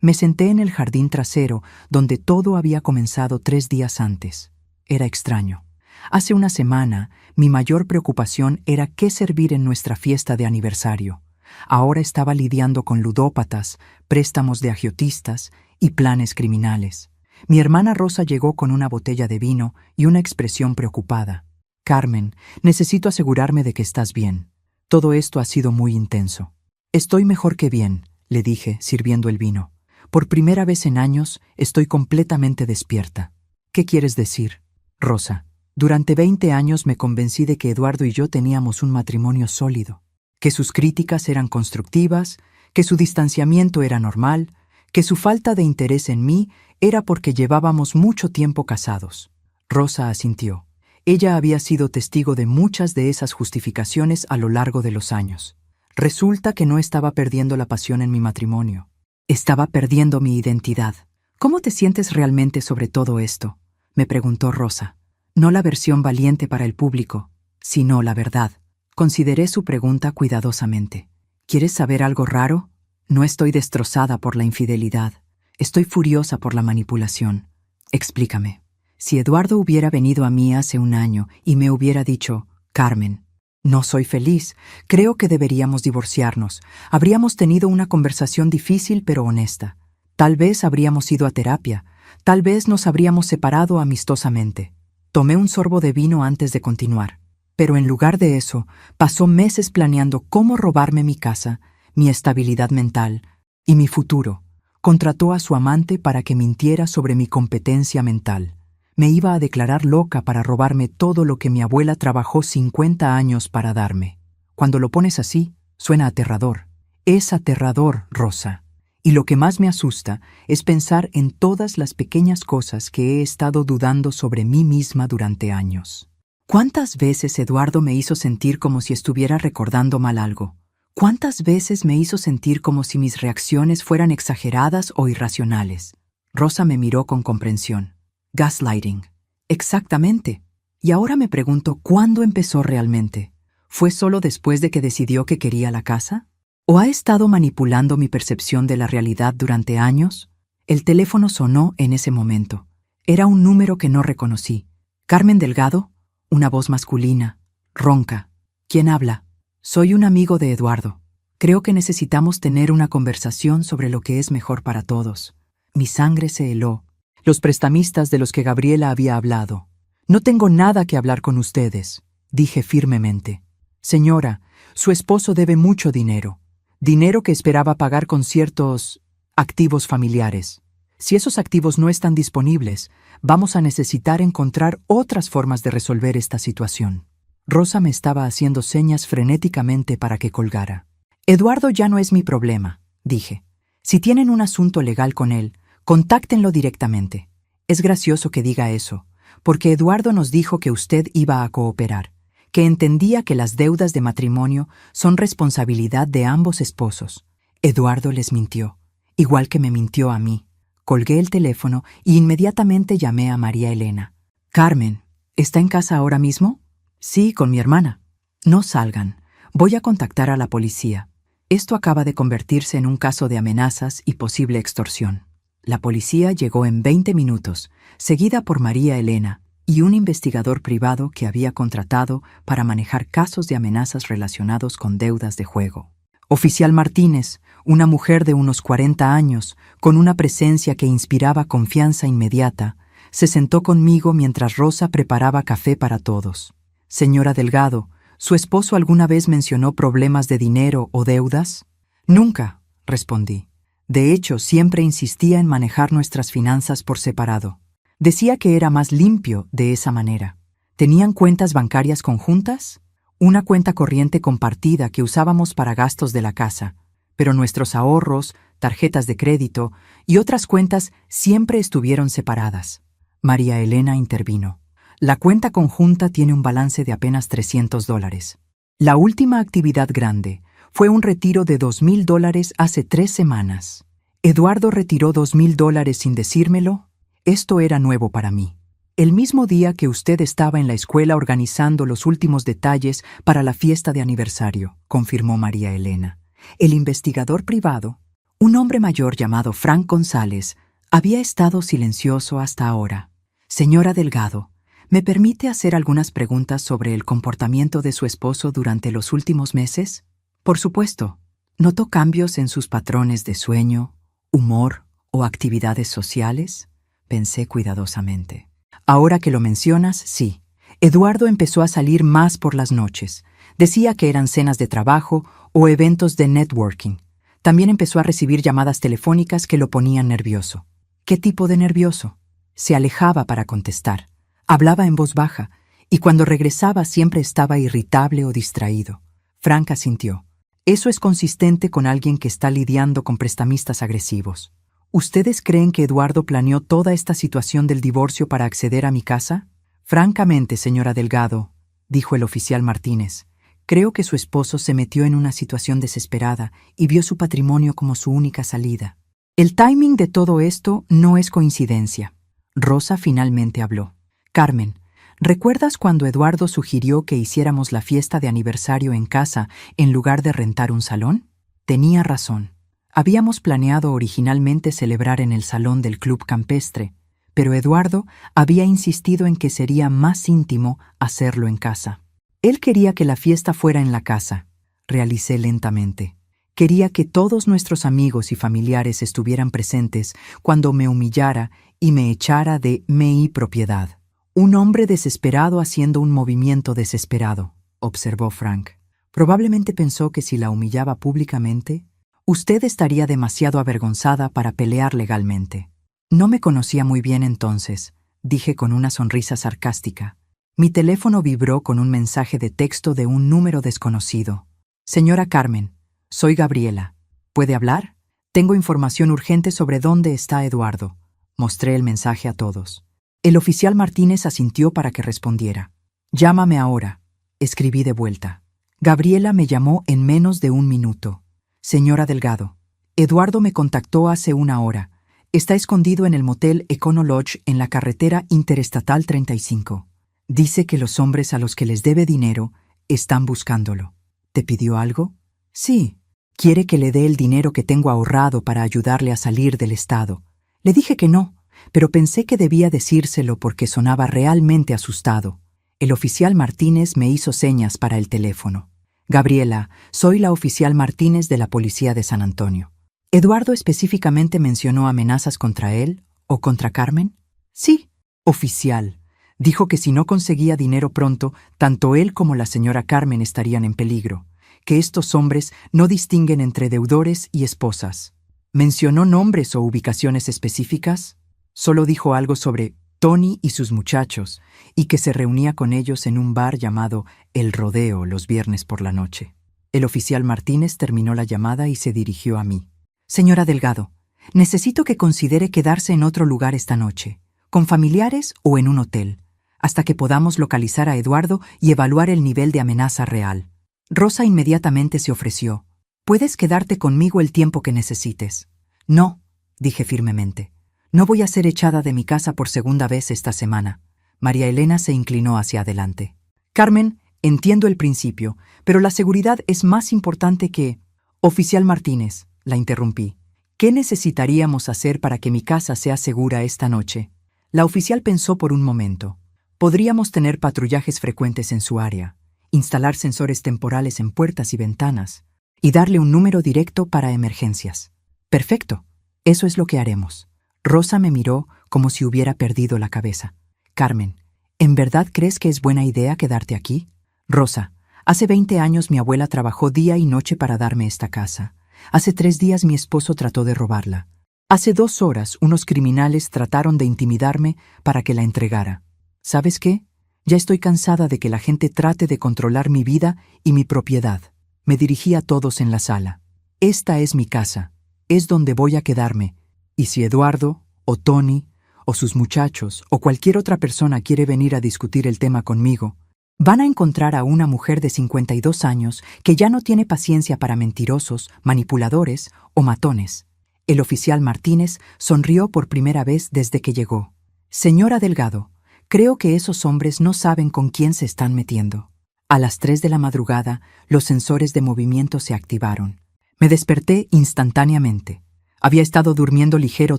me senté en el jardín trasero donde todo había comenzado 3 días antes. Era extraño. Hace una semana, mi mayor preocupación era qué servir en nuestra fiesta de aniversario. Ahora estaba lidiando con ludópatas, préstamos de agiotistas y planes criminales. Mi hermana Rosa llegó con una botella de vino y una expresión preocupada. Carmen, necesito asegurarme de que estás bien. Todo esto ha sido muy intenso. Estoy mejor que bien, le dije, sirviendo el vino. Por primera vez en años estoy completamente despierta. ¿Qué quieres decir? Rosa, durante 20 años me convencí de que Eduardo y yo teníamos un matrimonio sólido, que sus críticas eran constructivas, que su distanciamiento era normal, que su falta de interés en mí era porque llevábamos mucho tiempo casados. Rosa asintió. Ella había sido testigo de muchas de esas justificaciones a lo largo de los años. Resulta que no estaba perdiendo la pasión en mi matrimonio. Estaba perdiendo mi identidad. ¿Cómo te sientes realmente sobre todo esto?, me preguntó Rosa. No la versión valiente para el público, sino la verdad. Consideré su pregunta cuidadosamente. ¿Quieres saber algo raro? No estoy destrozada por la infidelidad. Estoy furiosa por la manipulación. Explícame. Si Eduardo hubiera venido a mí hace un año y me hubiera dicho, Carmen, no soy feliz, creo que deberíamos divorciarnos, habríamos tenido una conversación difícil pero honesta. Tal vez habríamos ido a terapia, tal vez nos habríamos separado amistosamente. Tomé un sorbo de vino antes de continuar, pero en lugar de eso, pasó meses planeando cómo robarme mi casa, mi estabilidad mental y mi futuro. Contrató a su amante para que mintiera sobre mi competencia mental. Me iba a declarar loca para robarme todo lo que mi abuela trabajó 50 años para darme. Cuando lo pones así, suena aterrador. Es aterrador, Rosa. Y lo que más me asusta es pensar en todas las pequeñas cosas que he estado dudando sobre mí misma durante años. ¿Cuántas veces Eduardo me hizo sentir como si estuviera recordando mal algo? ¿Cuántas veces me hizo sentir como si mis reacciones fueran exageradas o irracionales? Rosa me miró con comprensión. Gaslighting. Exactamente. Y ahora me pregunto cuándo empezó realmente. ¿Fue solo después de que decidió que quería la casa? ¿O ha estado manipulando mi percepción de la realidad durante años? El teléfono sonó en ese momento. Era un número que no reconocí. ¿Carmen Delgado? Una voz masculina, ronca. ¿Quién habla? Soy un amigo de Eduardo. Creo que necesitamos tener una conversación sobre lo que es mejor para todos. Mi sangre se heló. Los prestamistas de los que Gabriela había hablado. No tengo nada que hablar con ustedes, dije firmemente. Señora, su esposo debe mucho dinero. Dinero que esperaba pagar con ciertos activos familiares. Si esos activos no están disponibles, vamos a necesitar encontrar otras formas de resolver esta situación. Rosa me estaba haciendo señas frenéticamente para que colgara. Eduardo ya no es mi problema, dije. Si tienen un asunto legal con él, contáctenlo directamente. Es gracioso que diga eso, porque Eduardo nos dijo que usted iba a cooperar, que entendía que las deudas de matrimonio son responsabilidad de ambos esposos. Eduardo les mintió, igual que me mintió a mí. Colgué el teléfono y inmediatamente llamé a María Elena. Carmen, ¿está en casa ahora mismo? Sí, con mi hermana. No salgan. Voy a contactar a la policía. Esto acaba de convertirse en un caso de amenazas y posible extorsión. La policía llegó en 20 minutos, seguida por María Elena y un investigador privado que había contratado para manejar casos de amenazas relacionados con deudas de juego. Oficial Martínez, una mujer de unos 40 años, con una presencia que inspiraba confianza inmediata, se sentó conmigo mientras Rosa preparaba café para todos. Señora Delgado, ¿su esposo alguna vez mencionó problemas de dinero o deudas? Nunca, respondí. De hecho, siempre insistía en manejar nuestras finanzas por separado. Decía que era más limpio de esa manera. ¿Tenían cuentas bancarias conjuntas? Una cuenta corriente compartida que usábamos para gastos de la casa, pero nuestros ahorros, tarjetas de crédito y otras cuentas siempre estuvieron separadas. María Elena intervino. La cuenta conjunta tiene un balance de apenas $300. La última actividad grande fue un retiro de $2,000 hace 3 semanas. ¿Eduardo retiró $2,000 sin decírmelo? Esto era nuevo para mí. El mismo día que usted estaba en la escuela organizando los últimos detalles para la fiesta de aniversario, confirmó María Elena. El investigador privado, un hombre mayor llamado Frank González, había estado silencioso hasta ahora. Señora Delgado, ¿me permite hacer algunas preguntas sobre el comportamiento de su esposo durante los últimos meses? Por supuesto. ¿Notó cambios en sus patrones de sueño, humor o actividades sociales? Pensé cuidadosamente. Ahora que lo mencionas, sí. Eduardo empezó a salir más por las noches. Decía que eran cenas de trabajo o eventos de networking. También empezó a recibir llamadas telefónicas que lo ponían nervioso. ¿Qué tipo de nervioso? Se alejaba para contestar. Hablaba en voz baja, y cuando regresaba siempre estaba irritable o distraído. Frank asintió. Eso es consistente con alguien que está lidiando con prestamistas agresivos. ¿Ustedes creen que Eduardo planeó toda esta situación del divorcio para acceder a mi casa? Francamente, señora Delgado, dijo el oficial Martínez, creo que su esposo se metió en una situación desesperada y vio su patrimonio como su única salida. El timing de todo esto no es coincidencia. Rosa finalmente habló. Carmen, ¿recuerdas cuando Eduardo sugirió que hiciéramos la fiesta de aniversario en casa en lugar de rentar un salón? Tenía razón. Habíamos planeado originalmente celebrar en el salón del club campestre, pero Eduardo había insistido en que sería más íntimo hacerlo en casa. Él quería que la fiesta fuera en la casa. Realicé lentamente. Quería que todos nuestros amigos y familiares estuvieran presentes cuando me humillara y me echara de mi propiedad. Un hombre desesperado haciendo un movimiento desesperado, observó Frank. Probablemente pensó que si la humillaba públicamente, usted estaría demasiado avergonzada para pelear legalmente. No me conocía muy bien entonces, dije con una sonrisa sarcástica. Mi teléfono vibró con un mensaje de texto de un número desconocido. Señora Carmen, soy Gabriela. ¿Puede hablar? Tengo información urgente sobre dónde está Eduardo. Mostré el mensaje a todos. El oficial Martínez asintió para que respondiera. Llámame ahora. Escribí de vuelta. Gabriela me llamó en menos de un minuto. Señora Delgado, Eduardo me contactó hace una hora. Está escondido en el motel Econo Lodge en la carretera Interestatal 35. Dice que los hombres a los que les debe dinero están buscándolo. ¿Te pidió algo? Sí. Quiere que le dé el dinero que tengo ahorrado para ayudarle a salir del estado. Le dije que no, pero pensé que debía decírselo porque sonaba realmente asustado. El oficial Martínez me hizo señas para el teléfono. Gabriela, soy la oficial Martínez de la Policía de San Antonio. ¿Eduardo específicamente mencionó amenazas contra él o contra Carmen? Sí, oficial. Dijo que si no conseguía dinero pronto, tanto él como la señora Carmen estarían en peligro, que estos hombres no distinguen entre deudores y esposas. ¿Mencionó nombres o ubicaciones específicas? Solo dijo algo sobre Tony y sus muchachos, y que se reunía con ellos en un bar llamado El Rodeo los viernes por la noche. El oficial Martínez terminó la llamada y se dirigió a mí. Señora Delgado, necesito que considere quedarse en otro lugar esta noche, con familiares o en un hotel, hasta que podamos localizar a Eduardo y evaluar el nivel de amenaza real. Rosa inmediatamente se ofreció. Puedes quedarte conmigo el tiempo que necesites. No, dije firmemente. No voy a ser echada de mi casa por segunda vez esta semana. María Elena se inclinó hacia adelante. Carmen, entiendo el principio, pero la seguridad es más importante que... Oficial Martínez, la interrumpí. ¿Qué necesitaríamos hacer para que mi casa sea segura esta noche? La oficial pensó por un momento. Podríamos tener patrullajes frecuentes en su área, instalar sensores temporales en puertas y ventanas, y darle un número directo para emergencias. Perfecto, eso es lo que haremos. Rosa me miró como si hubiera perdido la cabeza. Carmen, ¿en verdad crees que es buena idea quedarte aquí? Rosa, hace 20 años mi abuela trabajó día y noche para darme esta casa. Hace 3 días mi esposo trató de robarla. Hace 2 horas unos criminales trataron de intimidarme para que la entregara. ¿Sabes qué? Ya estoy cansada de que la gente trate de controlar mi vida y mi propiedad. Me dirigí a todos en la sala. Esta es mi casa. Es donde voy a quedarme. Y si Eduardo, o Tony, o sus muchachos, o cualquier otra persona quiere venir a discutir el tema conmigo, van a encontrar a una mujer de 52 años que ya no tiene paciencia para mentirosos, manipuladores o matones. El oficial Martínez sonrió por primera vez desde que llegó. Señora Delgado, creo que esos hombres no saben con quién se están metiendo. A las 3 de la madrugada, los sensores de movimiento se activaron. Me desperté instantáneamente. Había estado durmiendo ligero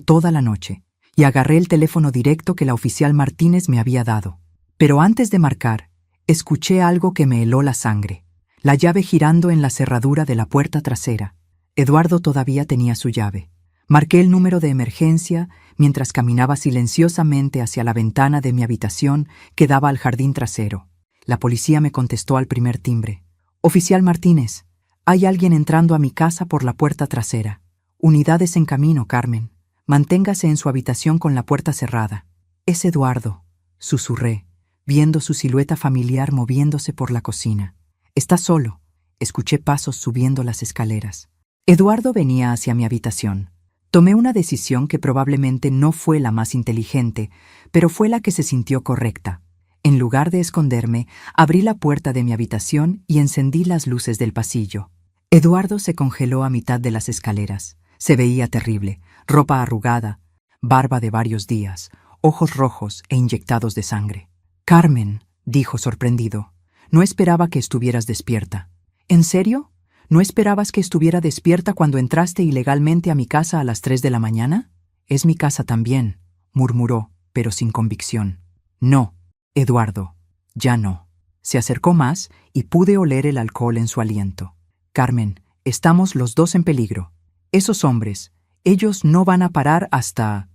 toda la noche, y agarré el teléfono directo que la oficial Martínez me había dado. Pero antes de marcar, escuché algo que me heló la sangre. La llave girando en la cerradura de la puerta trasera. Eduardo todavía tenía su llave. Marqué el número de emergencia mientras caminaba silenciosamente hacia la ventana de mi habitación que daba al jardín trasero. La policía me contestó al primer timbre. «Oficial Martínez, hay alguien entrando a mi casa por la puerta trasera. Unidades en camino, Carmen. Manténgase en su habitación con la puerta cerrada». «Es Eduardo», susurré, viendo su silueta familiar moviéndose por la cocina. «Está solo». Escuché pasos subiendo las escaleras. Eduardo venía hacia mi habitación. Tomé una decisión que probablemente no fue la más inteligente, pero fue la que se sintió correcta. En lugar de esconderme, abrí la puerta de mi habitación y encendí las luces del pasillo. Eduardo se congeló a mitad de las escaleras. Se veía terrible, ropa arrugada, barba de varios días, ojos rojos e inyectados de sangre. «Carmen», dijo sorprendido, «no esperaba que estuvieras despierta». «¿En serio? ¿No esperabas que estuviera despierta cuando entraste ilegalmente a mi casa a las 3 de la mañana?» «Es mi casa también», murmuró, pero sin convicción. «No, Eduardo, ya no». Se acercó más y pude oler el alcohol en su aliento. «Carmen, estamos los dos en peligro. Esos hombres, ellos no van a parar hasta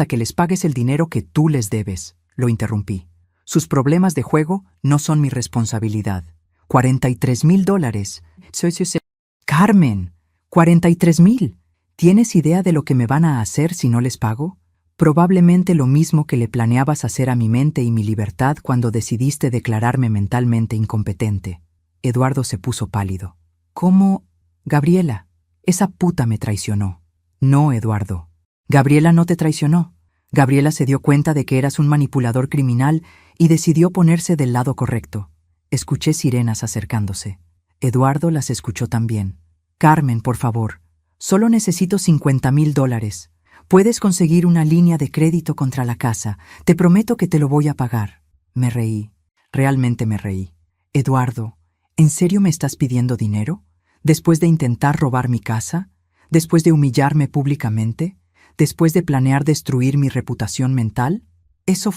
que les pagues el dinero que tú les debes», lo interrumpí. «Sus problemas de juego no son mi responsabilidad. $43,000. «Carmen, $43,000. ¿Tienes idea de lo que me van a hacer si no les pago? Probablemente lo mismo que le planeabas hacer a mi mente y mi libertad cuando decidiste declararme mentalmente incompetente». Eduardo se puso pálido. «¿Cómo? Gabriela, esa puta me traicionó». «No, Eduardo. Gabriela no te traicionó. Gabriela se dio cuenta de que eras un manipulador criminal y decidió ponerse del lado correcto». Escuché sirenas acercándose. Eduardo las escuchó también. «Carmen, por favor, solo necesito $50,000. Puedes conseguir una línea de crédito contra la casa. Te prometo que te lo voy a pagar». Me reí. Realmente me reí. «Eduardo, ¿en serio me estás pidiendo dinero? ¿Después de intentar robar mi casa? ¿Después de humillarme públicamente? ¿Después de planear destruir mi reputación mental?» Eso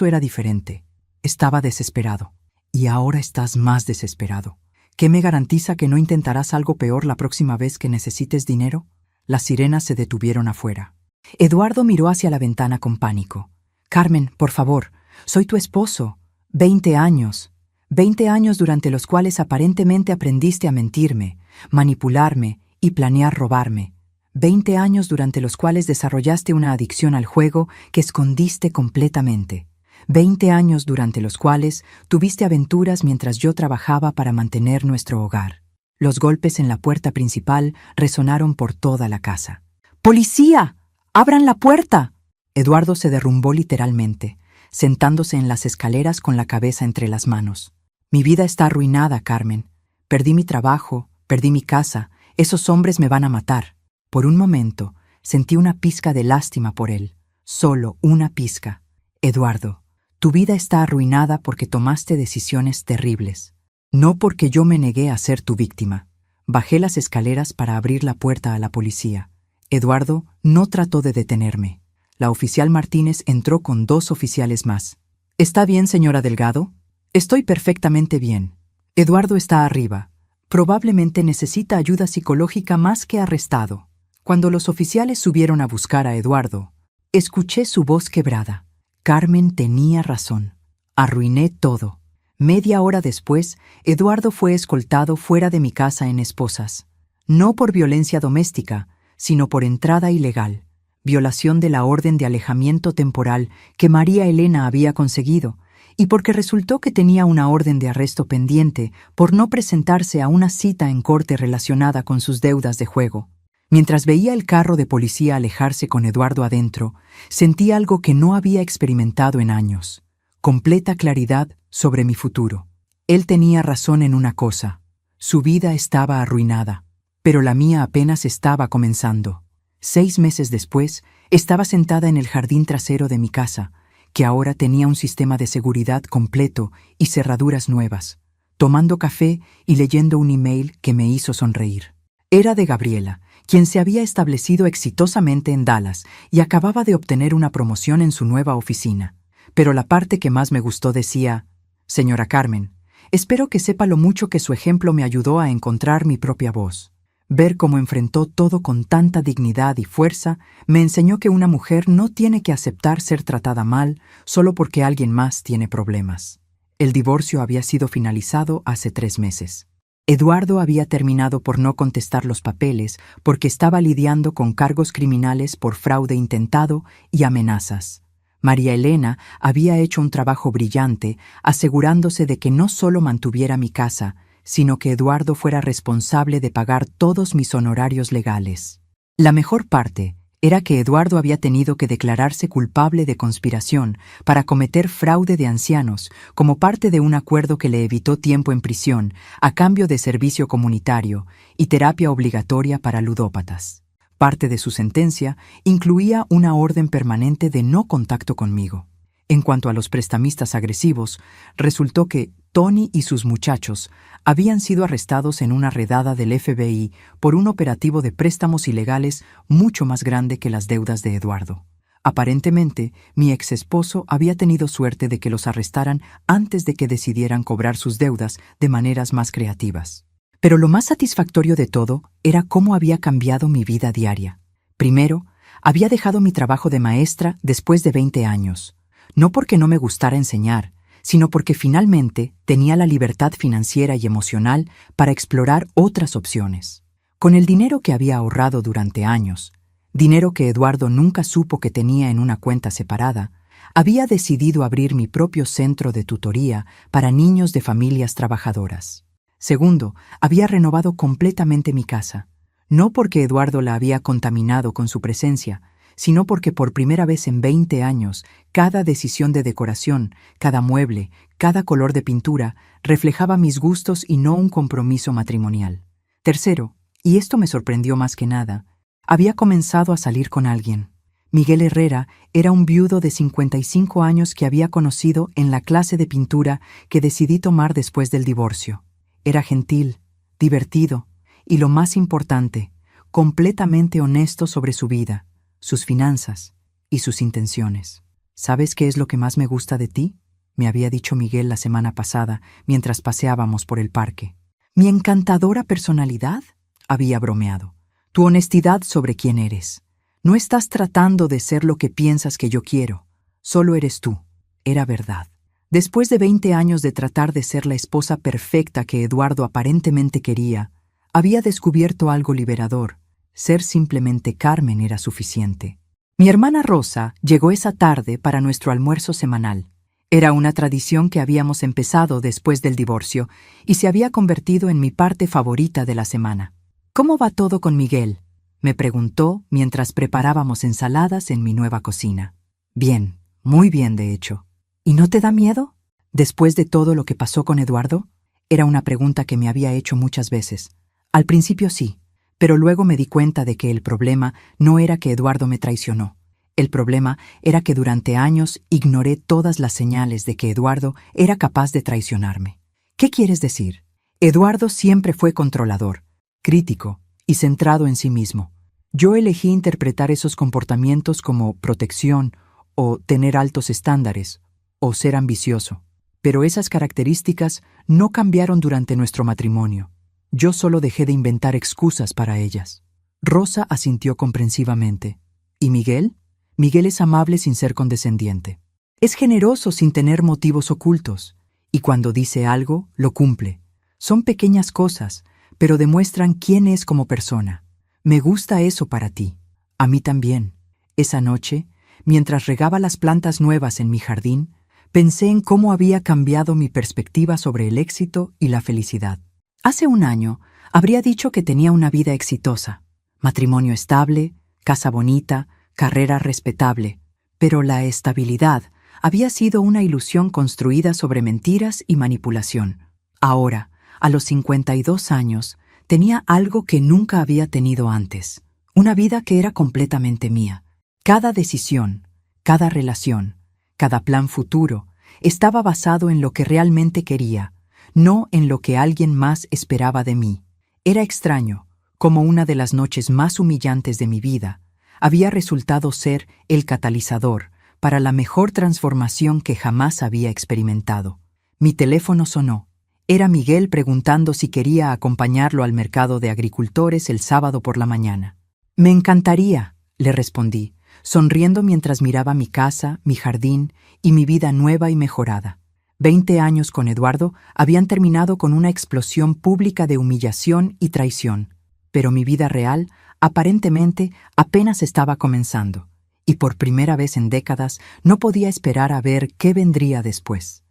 era diferente. Estaba desesperado. «Y ahora estás más desesperado. ¿Qué me garantiza que no intentarás algo peor la próxima vez que necesites dinero?» Las sirenas se detuvieron afuera. Eduardo miró hacia la ventana con pánico. «Carmen, por favor, soy tu esposo. 20 años. 20 años durante los cuales aparentemente aprendiste a mentirme, manipularme y planear robarme. 20 años durante los cuales desarrollaste una adicción al juego que escondiste completamente. 20 años durante los cuales tuviste aventuras mientras yo trabajaba para mantener nuestro hogar». Los golpes en la puerta principal resonaron por toda la casa. «¡Policía! ¡Abran la puerta!». Eduardo se derrumbó literalmente, sentándose en las escaleras con la cabeza entre las manos. «Mi vida está arruinada, Carmen. Perdí mi trabajo, perdí mi casa. Esos hombres me van a matar». Por un momento sentí una pizca de lástima por él. Solo una pizca. «Eduardo, tu vida está arruinada porque tomaste decisiones terribles. No porque yo me negué a ser tu víctima». Bajé las escaleras para abrir la puerta a la policía. Eduardo no trató de detenerme. La oficial Martínez entró con 2 oficiales más. «¿Está bien, señora Delgado?» «Estoy perfectamente bien. Eduardo está arriba. Probablemente necesita ayuda psicológica más que arrestado». Cuando los oficiales subieron a buscar a Eduardo, escuché su voz quebrada. Carmen tenía razón. Arruiné todo. Media hora después, Eduardo fue escoltado fuera de mi casa en Esposas. No por violencia doméstica, sino por entrada ilegal, violación de la orden de alejamiento temporal que María Elena había conseguido, y porque resultó que tenía una orden de arresto pendiente por no presentarse a una cita en corte relacionada con sus deudas de juego. Mientras veía el carro de policía alejarse con Eduardo adentro, sentí algo que no había experimentado en años: completa claridad sobre mi futuro. Él tenía razón en una cosa: su vida estaba arruinada, pero la mía apenas estaba comenzando. 6 meses después, estaba sentada en el jardín trasero de mi casa, que ahora tenía un sistema de seguridad completo y cerraduras nuevas, tomando café y leyendo un email que me hizo sonreír. Era de Gabriela, quien se había establecido exitosamente en Dallas y acababa de obtener una promoción en su nueva oficina. Pero la parte que más me gustó decía: «Señora Carmen, espero que sepa lo mucho que su ejemplo me ayudó a encontrar mi propia voz. Ver cómo enfrentó todo con tanta dignidad y fuerza me enseñó que una mujer no tiene que aceptar ser tratada mal solo porque alguien más tiene problemas. El divorcio había sido finalizado hace 3 meses. Eduardo había terminado por no contestar los papeles porque estaba lidiando con cargos criminales por fraude intentado y amenazas. María Elena había hecho un trabajo brillante asegurándose de que no solo mantuviera mi casa, sino que Eduardo fuera responsable de pagar todos mis honorarios legales. La mejor parte era que Eduardo había tenido que declararse culpable de conspiración para cometer fraude de ancianos como parte de un acuerdo que le evitó tiempo en prisión a cambio de servicio comunitario y terapia obligatoria para ludópatas. Parte de su sentencia incluía una orden permanente de no contacto conmigo. En cuanto a los prestamistas agresivos, resultó que Tony y sus muchachos habían sido arrestados en una redada del FBI por un operativo de préstamos ilegales mucho más grande que las deudas de Eduardo. Aparentemente, mi exesposo había tenido suerte de que los arrestaran antes de que decidieran cobrar sus deudas de maneras más creativas. Pero lo más satisfactorio de todo era cómo había cambiado mi vida diaria. Primero, había dejado mi trabajo de maestra después de 20 años. No porque no me gustara enseñar, sino porque finalmente tenía la libertad financiera y emocional para explorar otras opciones. Con el dinero que había ahorrado durante años, dinero que Eduardo nunca supo que tenía en una cuenta separada, había decidido abrir mi propio centro de tutoría para niños de familias trabajadoras. Segundo, había renovado completamente mi casa, no porque Eduardo la había contaminado con su presencia, sino porque por primera vez en 20 años, cada decisión de decoración, cada mueble, cada color de pintura, reflejaba mis gustos y no un compromiso matrimonial. Tercero, y esto me sorprendió más que nada, había comenzado a salir con alguien. Miguel Herrera era un viudo de 55 años que había conocido en la clase de pintura que decidí tomar después del divorcio. Era gentil, divertido y, lo más importante, completamente honesto sobre su vida, sus finanzas y sus intenciones. ¿Sabes qué es lo que más me gusta de ti?, me había dicho Miguel la semana pasada mientras paseábamos por el parque. ¿Mi encantadora personalidad?, había bromeado. Tu honestidad sobre quién eres. No estás tratando de ser lo que piensas que yo quiero. Solo eres tú. Era verdad. Después de 20 años de tratar de ser la esposa perfecta que Eduardo aparentemente quería, había descubierto algo liberador. Ser simplemente Carmen era suficiente. Mi hermana Rosa llegó esa tarde para nuestro almuerzo semanal. Era una tradición que habíamos empezado después del divorcio y se había convertido en mi parte favorita de la semana. ¿Cómo va todo con Miguel?, me preguntó mientras preparábamos ensaladas en mi nueva cocina. Bien, muy bien de hecho. ¿Y no te da miedo? ¿Después de todo lo que pasó con Eduardo? Era una pregunta que me había hecho muchas veces. Al principio sí, pero luego me di cuenta de que el problema no era que Eduardo me traicionó. El problema era que durante años ignoré todas las señales de que Eduardo era capaz de traicionarme. ¿Qué quieres decir? Eduardo siempre fue controlador, crítico y centrado en sí mismo. Yo elegí interpretar esos comportamientos como protección o tener altos estándares o ser ambicioso. Pero esas características no cambiaron durante nuestro matrimonio. Yo solo dejé de inventar excusas para ellas. Rosa asintió comprensivamente. ¿Y Miguel? Miguel es amable sin ser condescendiente. Es generoso sin tener motivos ocultos. Y cuando dice algo, lo cumple. Son pequeñas cosas, pero demuestran quién es como persona. Me gusta eso para ti. A mí también. Esa noche, mientras regaba las plantas nuevas en mi jardín, pensé en cómo había cambiado mi perspectiva sobre el éxito y la felicidad. Hace un año, habría dicho que tenía una vida exitosa, matrimonio estable, casa bonita, carrera respetable, pero la estabilidad había sido una ilusión construida sobre mentiras y manipulación. Ahora, a los 52 años, tenía algo que nunca había tenido antes, una vida que era completamente mía. Cada decisión, cada relación, cada plan futuro, estaba basado en lo que realmente quería, no en lo que alguien más esperaba de mí. Era extraño, como una de las noches más humillantes de mi vida había resultado ser el catalizador para la mejor transformación que jamás había experimentado. Mi teléfono sonó. Era Miguel preguntando si quería acompañarlo al mercado de agricultores el sábado por la mañana. Me encantaría, le respondí, sonriendo mientras miraba mi casa, mi jardín y mi vida nueva y mejorada. 20 años con Eduardo habían terminado con una explosión pública de humillación y traición, pero mi vida real, aparentemente, apenas estaba comenzando, y por primera vez en décadas no podía esperar a ver qué vendría después.